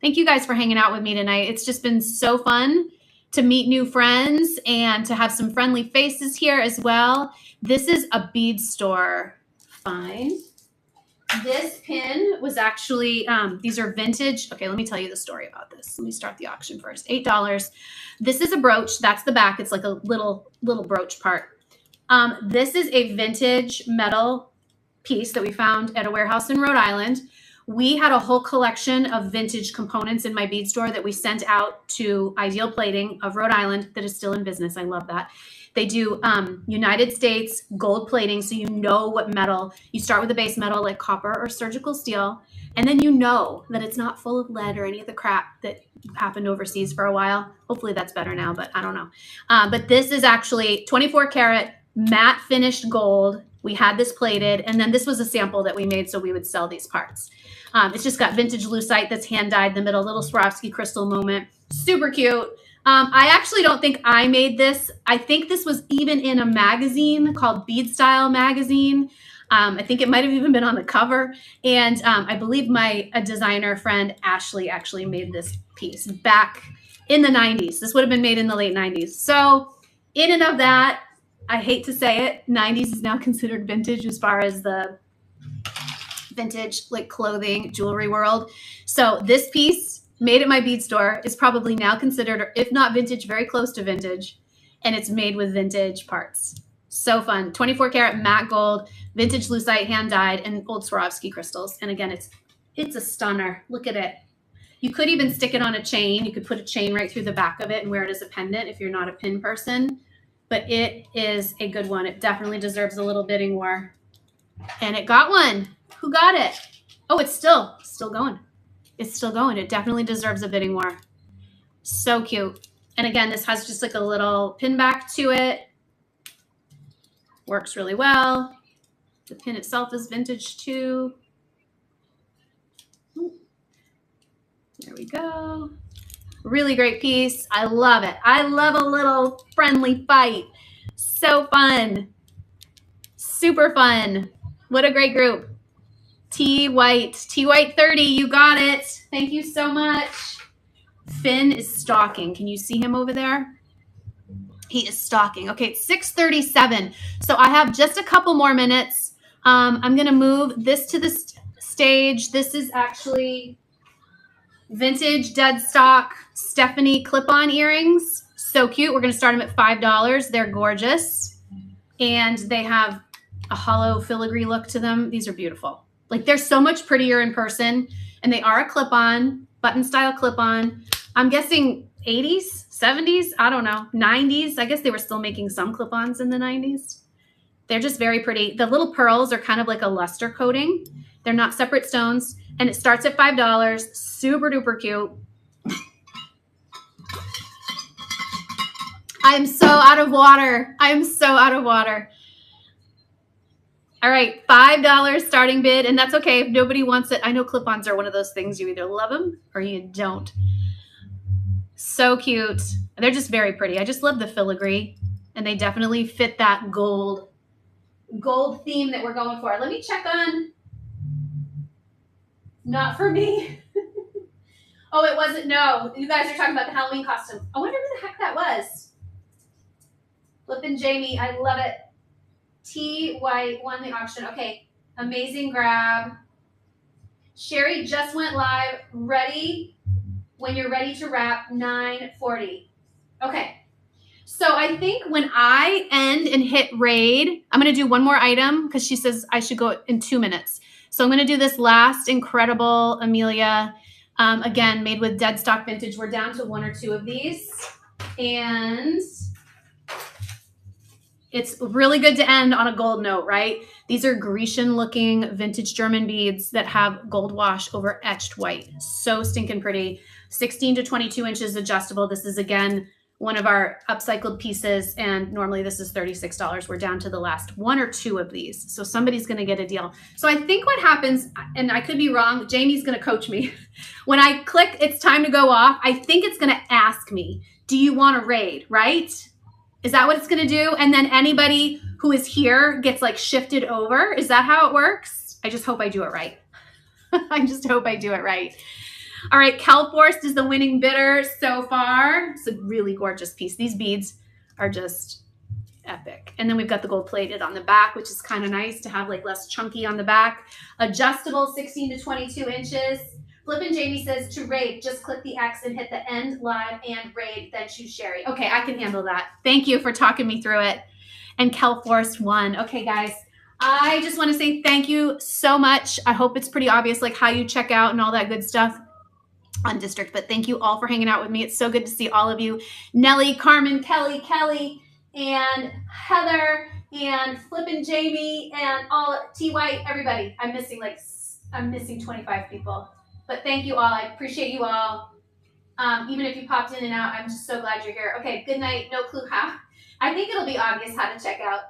Thank you guys for hanging out with me tonight. It's just been so fun to meet new friends and to have some friendly faces here as well. This is a bead store find. This pin was actually, these are vintage. Okay, let me tell you the story about this. Let me start the auction first. $8. This is a brooch. That's the back. It's like a little brooch part. This is a vintage metal piece that we found at a warehouse in Rhode Island. We had a whole collection of vintage components in my bead store that we sent out to Ideal Plating of Rhode Island that is still in business. I love that. They do United States gold plating, so you know what metal. You start with a base metal like copper or surgical steel, and then you know that it's not full of lead or any of the crap that happened overseas for a while. Hopefully that's better now, but I don't know. But this is actually 24 karat matte finished gold. We had this plated, and then this was a sample that we made so we would sell these parts. It's just got vintage lucite that's hand dyed in the middle, little Swarovski crystal moment. Super cute. I actually don't think I made this. I think this was even in a magazine called Bead Style Magazine. I think it might have even been on the cover. And I believe my designer friend, Ashley, actually made this piece back in the 90s. This would have been made in the late 90s. So in and of that, I hate to say it, 90s is now considered vintage as far as the vintage like clothing, jewelry world. So this piece made at my bead store is probably now considered, if not vintage, very close to vintage. And it's made with vintage parts. So fun. 24 karat matte gold, vintage lucite hand dyed, and old Swarovski crystals. And again, it's a stunner. Look at it. You could even stick it on a chain. You could put a chain right through the back of it and wear it as a pendant if you're not a pin person. But it is a good one. It definitely deserves a little bidding war. And it got one. Who got it? Oh, it's still going. It's still going. It definitely deserves a bidding war. So cute. And again, this has just like a little pin back to it. Works really well. The pin itself is vintage too. There we go. Really great piece. I love it. I love a little friendly fight. So fun. Super fun. What a great group. T White 30, you got it. Thank you so much. Finn is stalking. Can you see him over there? He is stalking. Okay, it's 6:37. So I have just a couple more minutes. I'm going to move this to the stage. This is actually vintage dead stock Stephanie clip-on earrings. So cute. We're going to start them at $5. They're gorgeous. And they have a hollow filigree look to them. These are beautiful. Like, they're so much prettier in person. And they are a clip-on, button-style clip-on. I'm guessing 80s, 70s, I don't know, 90s. I guess they were still making some clip-ons in the 90s. They're just very pretty. The little pearls are kind of like a luster coating. They're not separate stones. And it starts at $5. Super duper cute. I'm so out of water. I'm so out of water. All right, $5 starting bid, and that's okay if nobody wants it. I know clip-ons are one of those things you either love them or you don't. So cute. They're just very pretty. I just love the filigree, and they definitely fit that gold theme that we're going for. Let me check on. Not for me. Oh, it wasn't. No, you guys are talking about the Halloween costume. I wonder who the heck that was. Flippin' Jamie, I love it. T White won the auction. Okay, amazing grab. Sherry just went live. Ready when you're ready to wrap. 9:40. Okay. So I think when I end and hit raid, I'm going to do one more item because she says I should go in 2 minutes. So I'm going to do this last incredible Amelia. Again, made with dead stock vintage. We're down to 1 or 2 of these. And it's really good to end on a gold note, right? These are Grecian looking vintage German beads that have gold wash over etched white. So stinking pretty. 16 to 22 inches adjustable. This is, again, one of our upcycled pieces, and normally this is $36. We're down to the last 1 or 2 of these. So somebody's going to get a deal. So I think what happens, and I could be wrong, Jamie's going to coach me. When I click it's time to go off, I think it's going to ask me, do you want to raid, right? Is that what it's going to do? And then anybody who is here gets like shifted over. Is that how it works? I just hope I do it right. I just hope I do it right. All right, Kelforst is the winning bidder so far. It's a really gorgeous piece. These beads are just epic. And then we've got the gold plated on the back, which is kind of nice to have like less chunky on the back. Adjustable 16 to 22 inches. Flippin' Jamie says to raid, just click the X and hit the end live and raid, then choose Sherry. Okay, I can handle that. Thank you for talking me through it. And Kelforst won. Okay, guys. I just want to say thank you so much. I hope it's pretty obvious like how you check out and all that good stuff on District, but thank you all for hanging out with me. It's so good to see all of you. Nellie, Carmen, Kelly, and Heather, and Flippin' Jamie, and all T White, everybody. I'm missing 25 people, but thank you all. I appreciate you all. Even if you popped in and out, I'm just so glad you're here. Okay, good night. No clue how. I think it'll be obvious how to check out.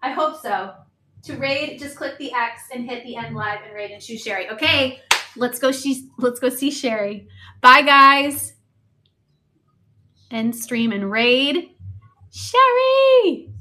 I hope so. To raid, just click the X and hit the end live and raid and choose Sherry. Okay. Let's go see Sherry. Bye, guys. End stream and raid. Sherry!